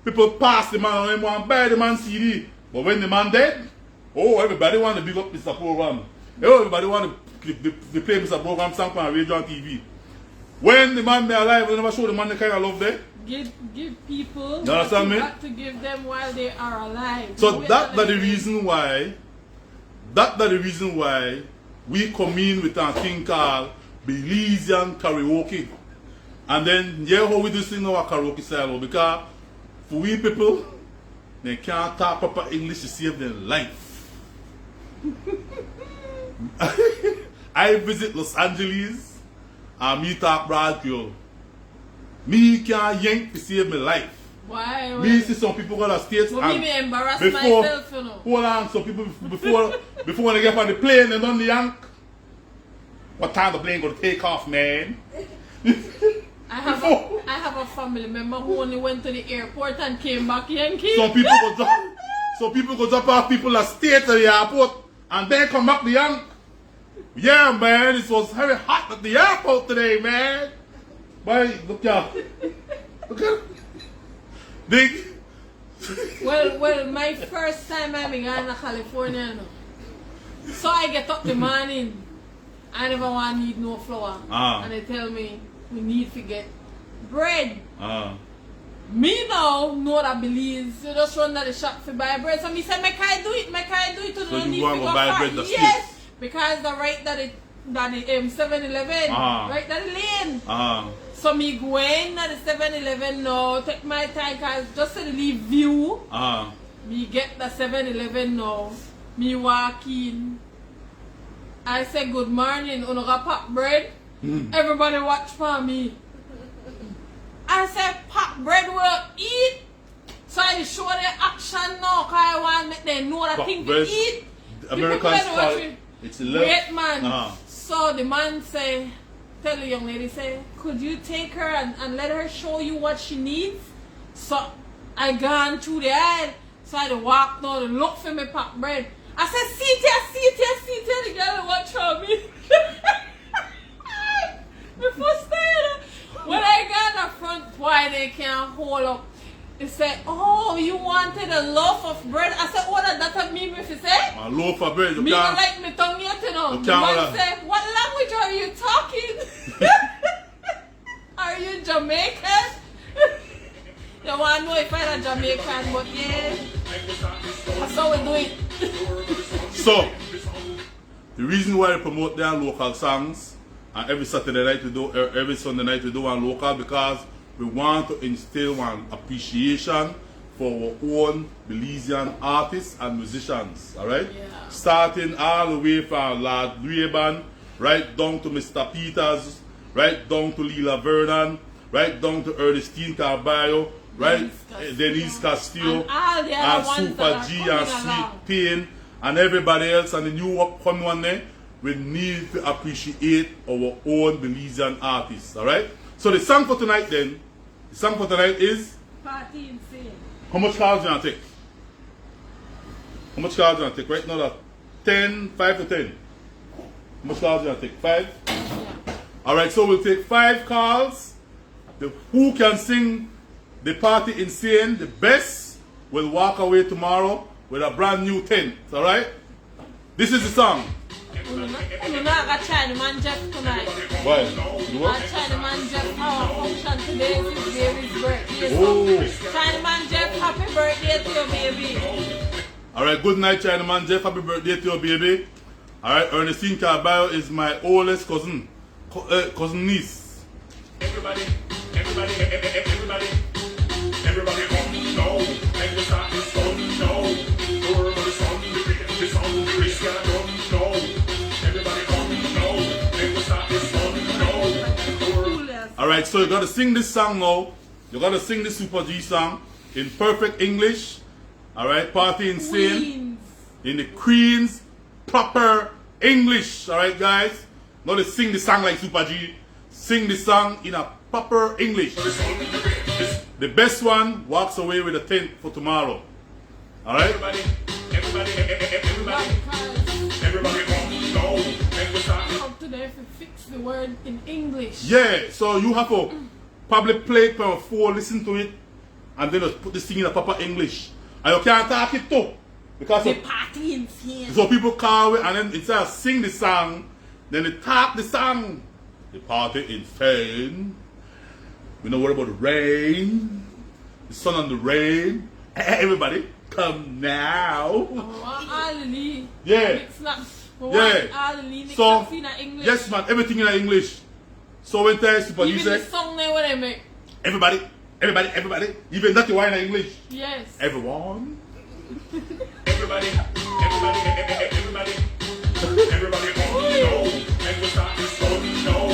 people pass the man and them want to buy the man CD. But when the man dead, oh everybody want to big up Mr. Program. Everybody want to play Mr. Program song on radio and TV. When the man be alive, we never show the man the kind of love there. Give people You understand me? got to give them while they are alive. So Wait that's till the they- reason why we come in with a thing called Belizean karaoke. And then yeah how we do sing our karaoke style because for we people they can't talk proper English to save their life. I visit Los Angeles and me talk broad girl. Me can't yank to save my life. Why? Me see some people go to states But and me embarrass before, myself, you know. hold on, some people before when they get on the plane they done the yank. What time the plane gonna take off, man? I have a family member who only went to the airport and came back Yankee. Some people go drop off people at states at the airport and then come back the yank. Yeah, man, it was very hot at the airport today, man. Boy, look out. Look out. Big. Well, my first time I began in California, you know. So I get up the morning. I never want to eat no flour. And they tell me, we need to get bread. Me now know that Belize, you just run to the shop to buy bread. So me say, make I do it, you So don't you need want to to go buy far. bread that's Yes, because the right that the 7-Eleven, right that the lane. So me go in at the 7-Eleven now, take my time cause just to leave view. Me get the 7-Eleven now. Me walk in. I say good morning, unoga pop bread. Everybody watch for me. I say pop bread will eat. So I show the action now cause I want to make them know that thing to eat. Americans call it, it's a love. Wait man. So the man say, tell the young lady, say, could you take her and let her show you what she needs? So I gone through the aisle. So I walk down and look for me pop bread. I said, sit here. The girl watch for me. The first time, when I got the front, why they can't hold up. He said, oh, you wanted a loaf of bread. I said, what does that mean if you say? A loaf of bread. You Me can't. like me tongue yet, you know. You The can't man said, what language are you talking? Are you Jamaican? They want to know if I'm a Jamaican, but yeah, that's how we do it. So, the reason why we promote their local songs, and every Saturday night we do, every Sunday night we do one local, because we want to instill one appreciation for our own Belizean artists and musicians, alright? Yeah. Starting all the way from Lord Ray-Ban, right down to Mr. Peters, right down to Lila Vernon, right down to Ernestine Carballo, right? Denise Castillo, And all the and other ones Super that are G coming and Sweet along. Pain, and everybody else, and the new upcoming one there. We need to appreciate our own Belizean artists, alright? So the song for tonight then, the song for tonight is, Party insane. how much cards you want to take? How much cards you want to take? Right now that 10, 5 to 10. How much cards you want to take? 5? Yeah. Alright, so we'll take 5 calls. Who can sing the party insane the best will walk away tomorrow with a brand new tent. Alright? This is the song. We're not got Chinaman Jeff tonight. Why? You what? Chinaman Jeff, our function today is his baby's birthday. So Oh. Chinaman Jeff, happy birthday to your baby. Alright, good night, Chinaman Jeff. Happy birthday to your baby. Alright, Ernestine Carballo is my oldest cousin. Cousin niece. Everybody, come now. Make the start this fun now. Door of the sun, the sun, the risk I don't know. Everybody come now. Make the start this fun now. Alright, so you gotta sing this song now. You gotta sing this Super G song in perfect English. Alright, Party Insane. Queens. In the Queen's proper English. Alright, guys? Not to sing the song like Super G. Sing the song in a proper English. The best one walks away with a tent for tomorrow. Alright? Everybody come now. Make the start this Come today to fix the word in English. Yeah, so you have to probably play it from 4, listen to it, and then just put this thing in a proper English. And you can't talk it too. Because The party insane. so people call it and then instead of sing the song, then they talk the song. The party insane. We know what about the rain, the sun and the rain. Everybody, come now. All the lead. Yeah. It's not. Yeah. All the lead. So, in English. yes man, everything in English. So when they Super you Even say, the song name what they make. everybody, even that you want in English. Yes. Everyone. Everybody come now. Make the start this fun now.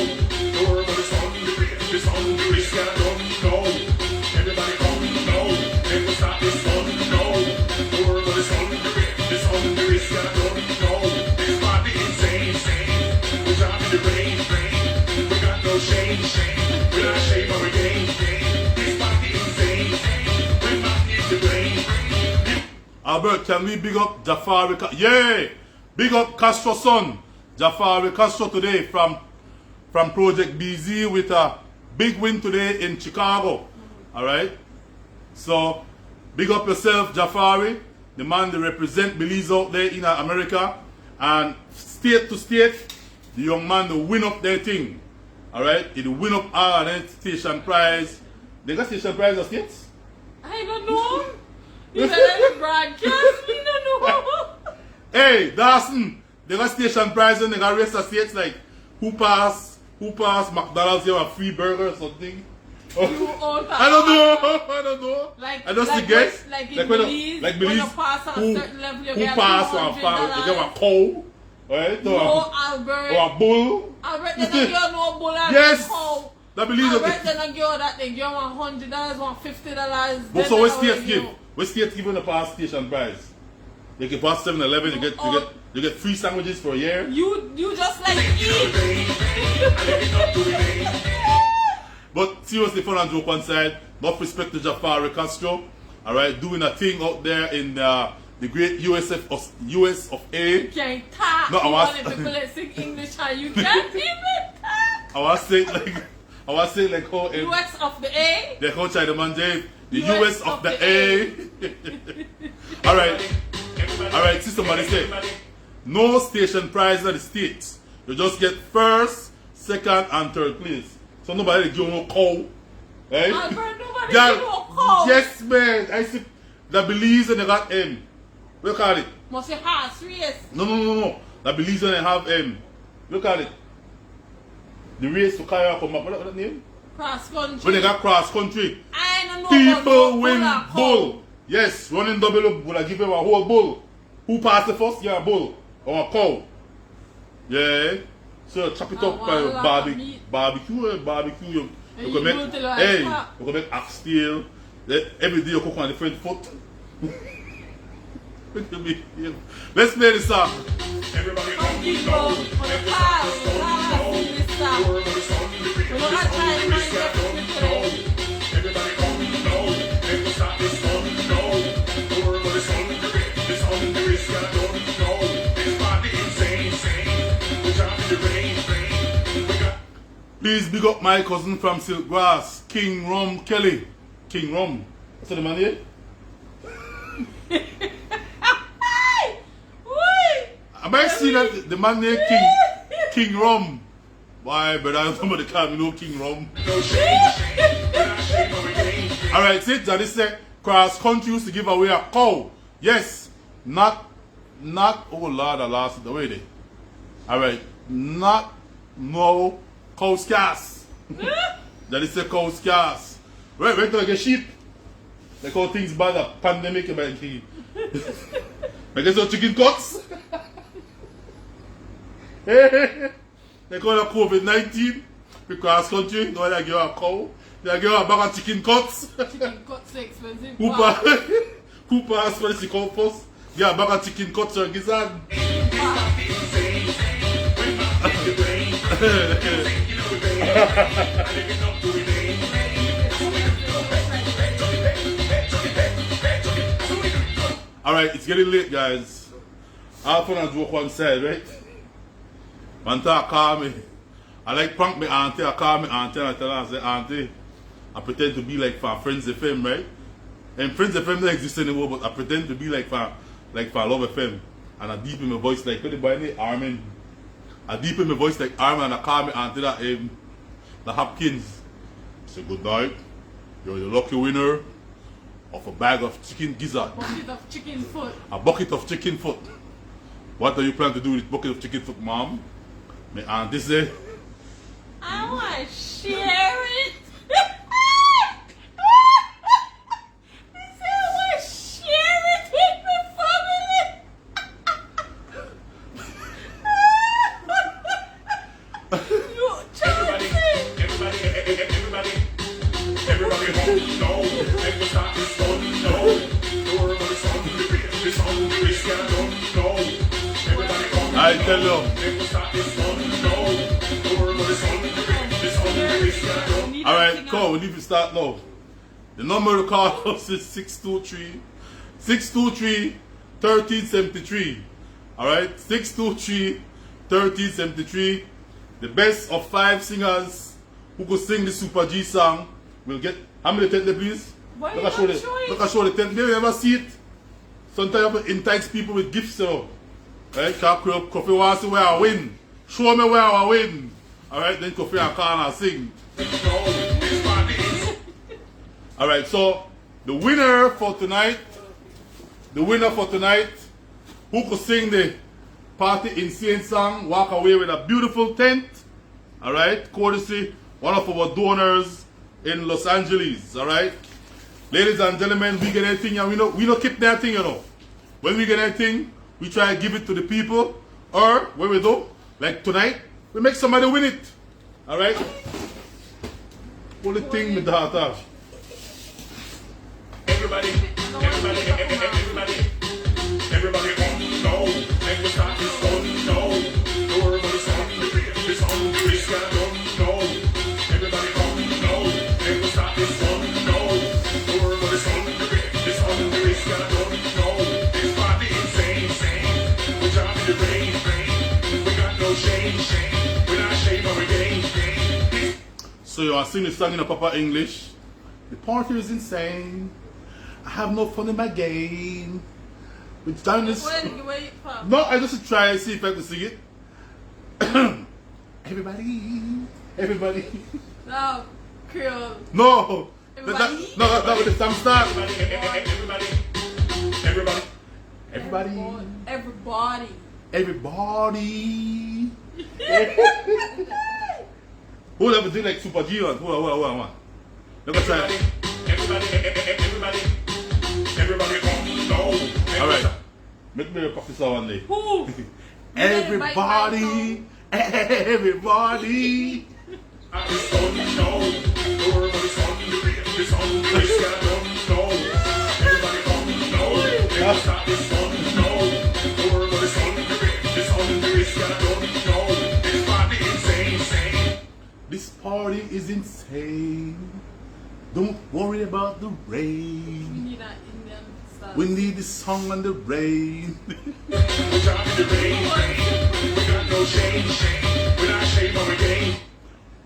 Door of the sun, the sun, the risk I don't know. Everybody come now. Make the start this fun now. Door of the sun, the risk I don't know. This party insane. We're driving the rain. We got no shame. We're not ashamed of our game. This party insane. We're not in the brain. Albert, can we big up Jafari? Yeah! Big up Castro son. Jafari Castro today from Project BZ with a big win today in Chicago. Alright? So, big up yourself, Jafari. The man that represent Belize out there in America. And state to state, the young man will win up their thing. Alright? He'll win up all their station prize. They got station prize of states? I don't know. You better broadcast. We don't know. Hey, Dawson, they got station prize and they got rest of states like who passed McDonald's here a free burger or something. You all I don't know. Like, I just like guess. Like in when Belize, like when Belize, you pass a certain level, you who get passed $200. one farm, you get one cow, right? No, Albert. Or a bull. Albert, they don't give you no bull and Yes. no cow. That Belize. Albert, they don't give you that. They give you $100, $150. But so what states give? What states give in the past station prize? You can pass 7-Eleven, you get free sandwiches for a year. You just like eat. But seriously, fun and joke one side. Enough respect to Jafari Castro. Alright, doing a thing out there in the great US of A. You can't talk. No, I You was- want people that speak English and you can't even talk. I was saying like how US of the A. the coach the man Dave The US of the A. Alright, see somebody say, no station prize in the States. You just get first, second, and third place. So nobody give no cow. Right? Nobody give no cow. Yes, man. I see the Belize and they got M. Look at it. Must say horse race. No. The Belize and they have M. Look at it. The race to carry out, what's that name? Cross country. When they got cross country. I don't know People win about bull. Yes, running double will I give them a whole bull. Who passed the first? Yeah, a bull. Or a cow. Yeah. So chop it up by barbecue. You can make oxtail. Every day you cook on different foot. Let's play this song. Everybody Some people for the car, sing this song. We don't have time to mind get today. Everybody come know, and we stop this fun, know. The world is hungry, this hungry sky don't know. This body insane. We drop the rain. We got Please big up my cousin from Silkgrass, King Rum Kelly. King Rum. What's the man here? I might see that the man named King Rum. Why, but I don't know the car, you know King Rum. no shame. We're not shame of a game. Alright, see, Daddy said cross country used to give away a cow. Yes, not oh Lord, I lost it the way there. Alright, no cow scarce. Daddy said cow scarce. Wait till I get sheep. Like how things bad, a pandemic about the I guess some chicken cuts. They call it COVID-19 because country, no one give a cow. They give a bag of chicken cuts. Chicken cuts are expensive. Who pass for the chicken first? Yeah, a bag of chicken cuts or gizzard. Alright, it's getting late, guys. I'll put on joke one side, right? One time I call me. I like prank me auntie. I call me auntie and I tell her, I say, auntie, I pretend to be like for Friends FM, right? And Friends FM don't exist anymore, but I pretend to be like for Love FM. And I deep in my voice like, what the boy name? Armin. I deep in my voice like Armin and I call me auntie that the Hopkins. I say, good night. You're the lucky winner of a bag of chicken gizzard. Bucket of chicken foot. A bucket of chicken foot. What are you planning to do with this bucket of chicken foot, mom? My auntie say, I want to share it. He said, I want to share it with my family. You Everybody home, no. And we stop this fun, no. The world is hungry, this hungry sky don't know. Everybody come, I tell you. and we stop this fun, no. The world is hungry, this hungry sky don't know. alright, cool, we need to start now. The number to call us is 623-1373. Alright, 623-1373. The best of 5 singers who could sing the Super G song will get, how many tent there, please? Why Look you at show not showing? Look at show the tent. Maybe you ever see it. Sometimes you have to entice people with gifts, you know. Right? Kofi wants to where I win. Show me where I win. Alright, then Kofi and call and sing. Alright, so the winner for tonight, who could sing the Party Insane song, walk away with a beautiful tent. Alright, courtesy one of our donors in Los Angeles. Alright, ladies and gentlemen, we get anything and we don't keep that thing, you know. When we get anything, we try to give it to the people, or when we do, like tonight, we make somebody win it. Alright? Only thing with the heart. Everybody home, no. And we stop this fun, no. The world is hungry, this hungry sky don't know. Everybody home, no. And we stop this fun, no. The world is hungry, this hungry sky don't know. This body insane. We drop the rain. We got no shame. We're not shame of a game. So you are singing the song in a proper English. The party is insane. I have no fun in my game. It's done this. No, I just try and see if I can sing it. Everybody. No, Creole. No. Everybody. That was the song start. Everybody. Everybody. Who ever do like Super G on? Hold on. Let me try. Everybody, no. All right. Make me a coffee song one day. Who? Everybody. I just don't know. The word of the sun, the sun, the sky don't know. Everybody don't know. Never stop this sun, no. The word of the sun, the sun, the sky don't know. This party insane. This party is insane. Don't worry about the rain. You're not Indian style. We need the song on the rain. We're driving the rain. We got no shame. We're not ashamed of our game.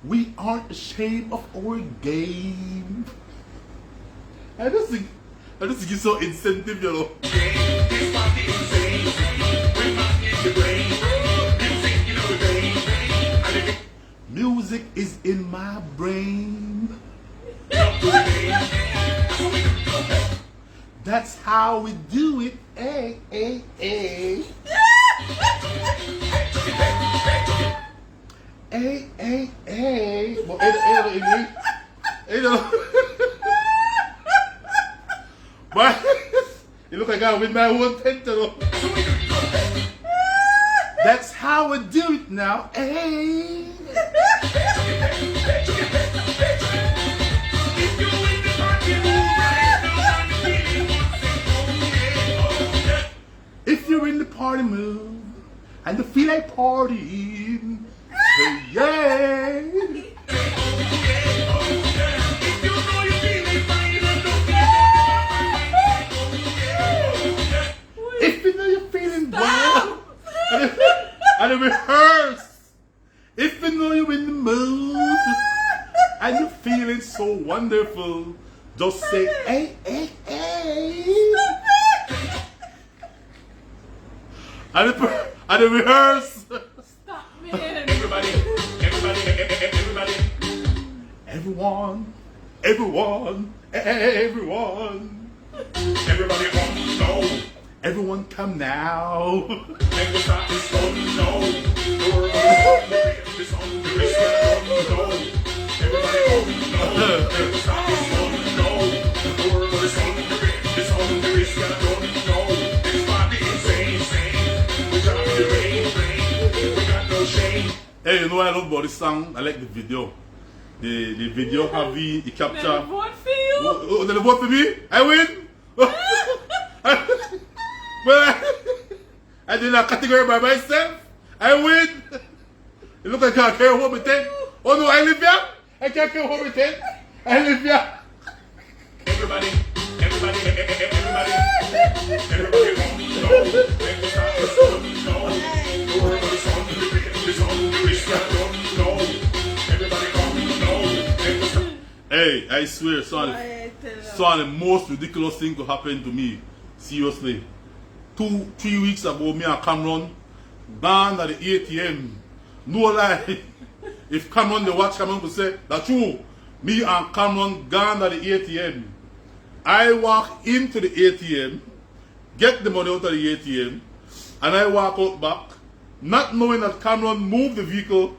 We aren't ashamed of our game. I just think it's so incentive, you know. This party insane. We're not in the brain. Music, you know the brain. Music is in my brain. That's how we do it. Hey. Hey. Well, but it look like I win my own penta. That's how we do it now. Hey. If you're in the party mood and you feel like partying, say yeah. If you know you're feeling well and rehearse. If you know you're in the mood and you're feeling so wonderful, just say hey. And rehearse. Stop, man. Everybody. Everyone. Everybody home, no. Everyone come now. Never stop this phone, no. The world is this on the risk, no. Everybody home, no. Never stop this phone, no. The world is on the risk, no. This party insane. We drop the rain. We got no shame. Hey, you know what I love about this song? I like the video. The video have the capture. Then vote for you. Oh, then vote for me? I win? Well, I did a category by myself. I win. You look like I can't carry home with 10. Oh no, I live here. I can't carry home with 10. I live here. Everybody home, no. Never stop this phone, no. The world is on the risk, no. Everybody home, no. Never stop. Hey, I swear, son, the most ridiculous thing to happen to me. Seriously. 2-3 weeks ago, me and Cameron gone at the ATM. No lie. If Cameron they watch, Cameron will say, that's true. Me and Cameron gone at the ATM. I walk into the ATM, get the money out of the ATM, and I walk out back, not knowing that Cameron moved the vehicle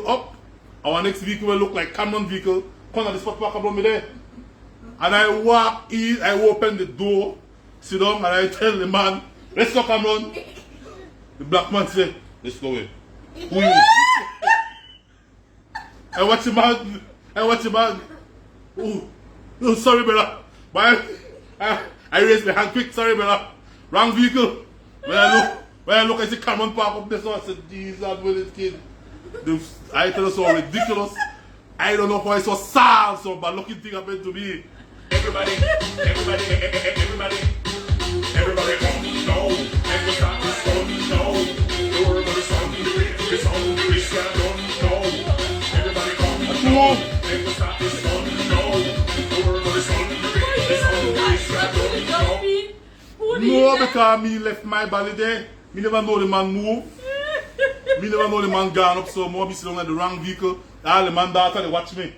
up. Our next vehicle will look like Cameron vehicle. Come on, the spot back around me there. And I walk in, I open the door, sit down, and I tell the man, let's go, Cameron. The black man said, let's go in. Who you? I watch the man. Oh, sorry, brother. But I raised my hand quick, sorry, brother. Wrong vehicle. When I look, I see Cameron park up there, so I said, Jesus, with this kid. I tell us so ridiculous. I don't know why it's so sad, so bad looking thing happened to me. Everybody home, no. Never stop this phone, no. The world is on the risk, no. Everybody home, no. Never stop this phone, no. to No, leave. because me left my body there. Me never know the man move. Me never know the man gone up so more. Me sit down at the wrong vehicle. All the man daughter they watch me.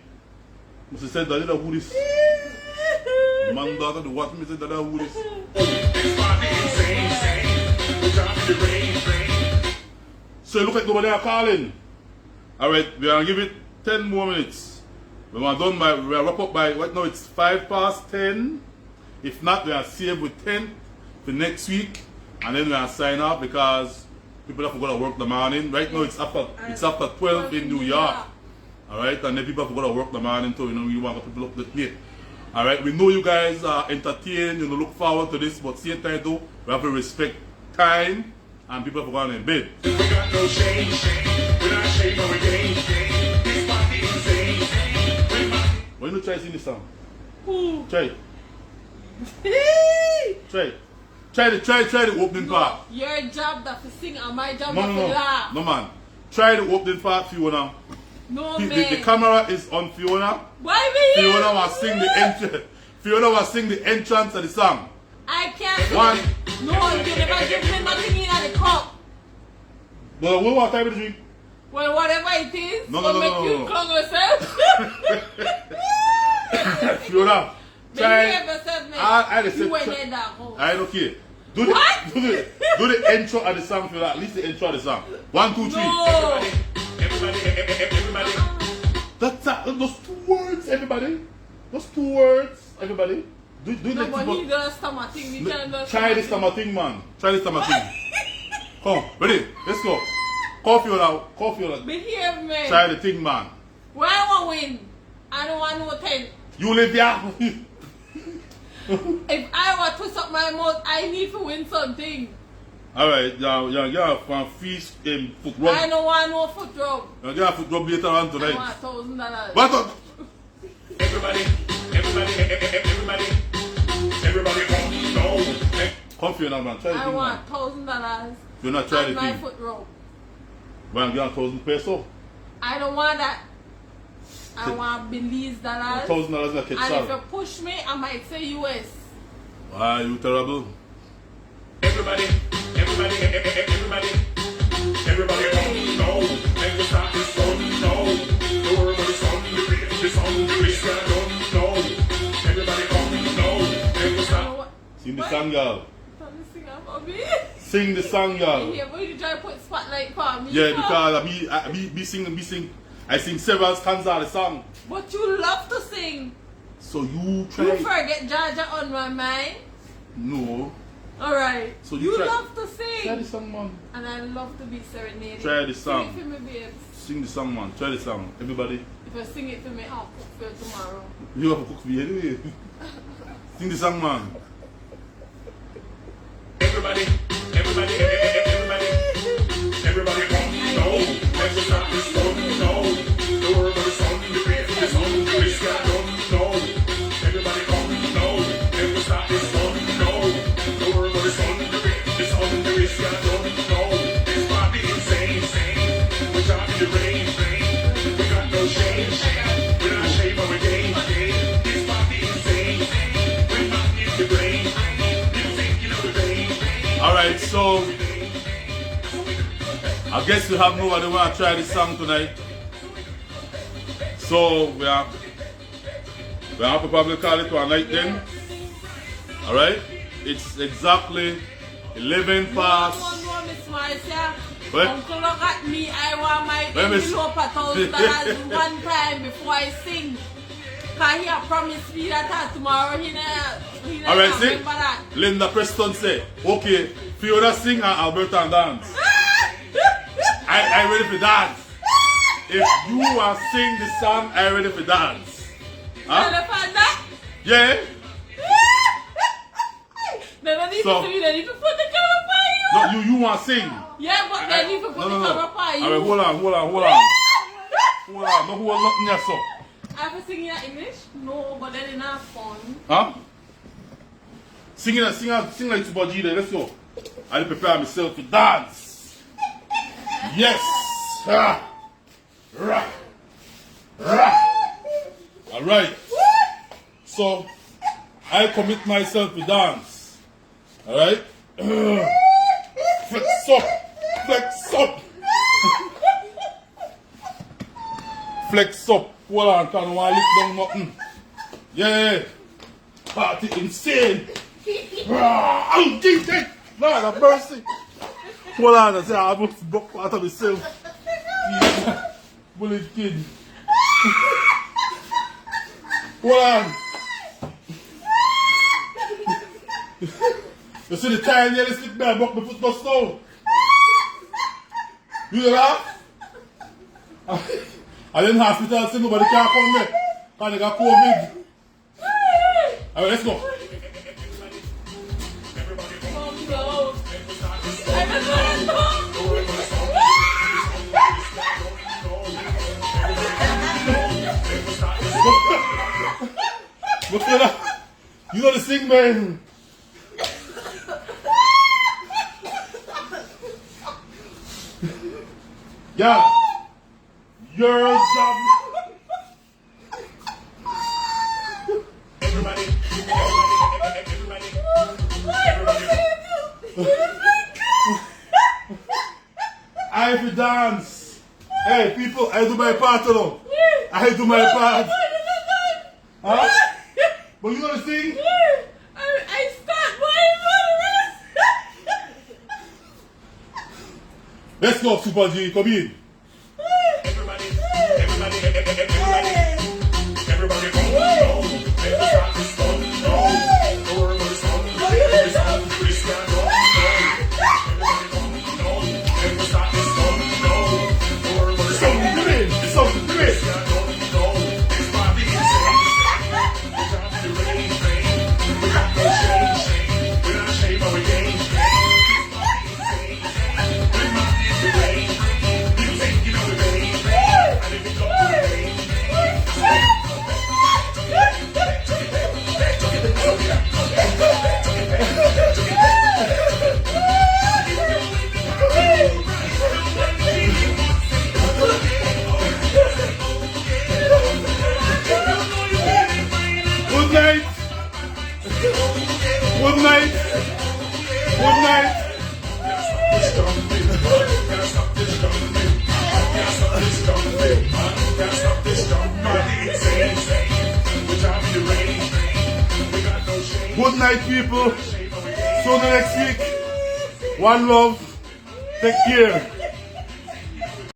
Must have said that who this. The man daughter they watch me said that who this. This party insane. We drop in the rain. So it look like nobody are calling. Alright, we are gonna give it 10 more minutes. We are done by we are wrap up by what now it's 5:10. If not, we are saved with 10 for next week. And then we are sign off because people have to go to work the morning. Right now it's after 12 in New York. Alright, and then people have to go to work the morning too, you know, we want people up that late. Alright, we know you guys are entertained, you know, look forward to this, but same time though, we have to respect time and people have to go in bed. We got no shame. We're not shame, but we game. This party insane. Why don't you try sing this song? Who? Try. Try the opening part. Your job that to sing and my job No, that no, to no. laugh. No man. Try the opening part, Fiona. No, The man. camera is on Fiona. Why me? Fiona was sing the entrance. Fiona was sing the entrance of the song. I can't. One. No, you never give me nothing in the cup. But what time is it? Well, whatever it is, No, will no, make no, you no. clone yourself. Fiona, try. I just You said went try- in that hole. I don't care. Do What? the intro of the song, Fiona. At least the intro of the song. 1, 2, 3. No. Everybody. That's those 2 words, everybody. Those 2 words, everybody. Do it No, like but two- he does stomach thing. We can't do Try this summer thing, man. Try this summer thing. Come, ready? Let's go. Call Fiona. Call Fiona. Behave, man. Try the thing, man. Why I want win? I don't want no 10. You live here. If I want to twist up my mouth, I need to win something. Alright, yeah, from feast in foot I rub. don't want no foot rub. You get a foot rub later on I tonight. want $1,000. What up? Everybody. No. Come Fiona, man. Try the I thing, man. want $1,000 You're not trying and the my thing. foot rub. Man, get 1,000 peso. I don't want that. I want Belize dollars. $1,000 like a And if child. you push me, I might say US. Why you terrible? Everybody. No. And we start this sun. No. The world of the sun. The sun. The sky don't know. Everybody come. No. And we start. Sing the What? song, y'all. Don't you sing for me? Sing the song, y'all. Yeah, but you try to put spotlight for me. Yeah, huh? because I sing. I sing several stanzas of the song. But you love to sing. So you You try. forget Jaja on my mind. No. Alright. So you try- love to Try the sing. song, man. And I love to be serenaded. Try the song. Sing it for me, babes. Sing the song, man. Try the song. Everybody. If you sing it for me, I'll cook for you tomorrow. You have to cook for me anyway. Sing the song, man. Everybody come. No. And we start this sun. No. The world of the sun. The sun. The sky don't know. Everybody come. No. And we start this sun. No. The world of the sun. The sun. The sky don't know. This party insane. We drop in the rain. We got no shame. We're not shame, but we game. This party insane. We're not in the brain. Music, you know the vein. Alright, so I guess we have nobody want to try this song tonight. So we have to probably call it to a night then. Alright? It's exactly 11 past. No, Miss Marcia. What? Uncle look at me. I want my Wait, Miss- envelope $1,000 one time before I sing. Cause he had promised me that tomorrow he not Alright, see? remember that. Linda Preston say, okay, Fiona sing and Alberta dance. I ready for dance. If you are sing the song, I ready for dance. Huh? Understand that? Yeah? They don't need So- to see, they need to put the camera for you. No, you want sing. Yeah, but they need to put the camera for you. Alright, hold on. Hold on, no hold nothing here, so. I have to sing in English? No, but then it's not fun. Huh? Sing like Super G there, let's go. I'll prepare myself to dance. Yes. Ah. Rah. Rah. Alright. So I commit myself to dance. Alright? Flex up. Flex up. Flex up. Hold on, because I want to lift down nothing. Yeah. Party insane. Oh, Jesus. Lord have mercy. Hold on, I say I almost broke part of myself. Yeah. Bullet kid. Hold on. You see the child nearly slipped me and broke my foot bust down. You hear that? I didn't hospital, so nobody can come there. Because they got COVID. Alright, let's go. What's that? You know the sing, man. Yeah. Your job. I have to dance. Hey, people, I do my part, you know. I do my part. Huh? But you gonna sing? I start playing. Let's go, Super G. Come in. Everybody come on, never stop this fun, no. The world is on, it's on, this guy don't know. Everybody come on, never stop this fun, no. The world is on, It's something to this guy don't know. It's party insane. We got the rain, we got no shame. We're not shame, but we gain. It's party insane. We might be the rain. You think you know the rain, and if it comes to the rain. Good night. Good night. Good night. Good night, people. See you next week. One love. Take care.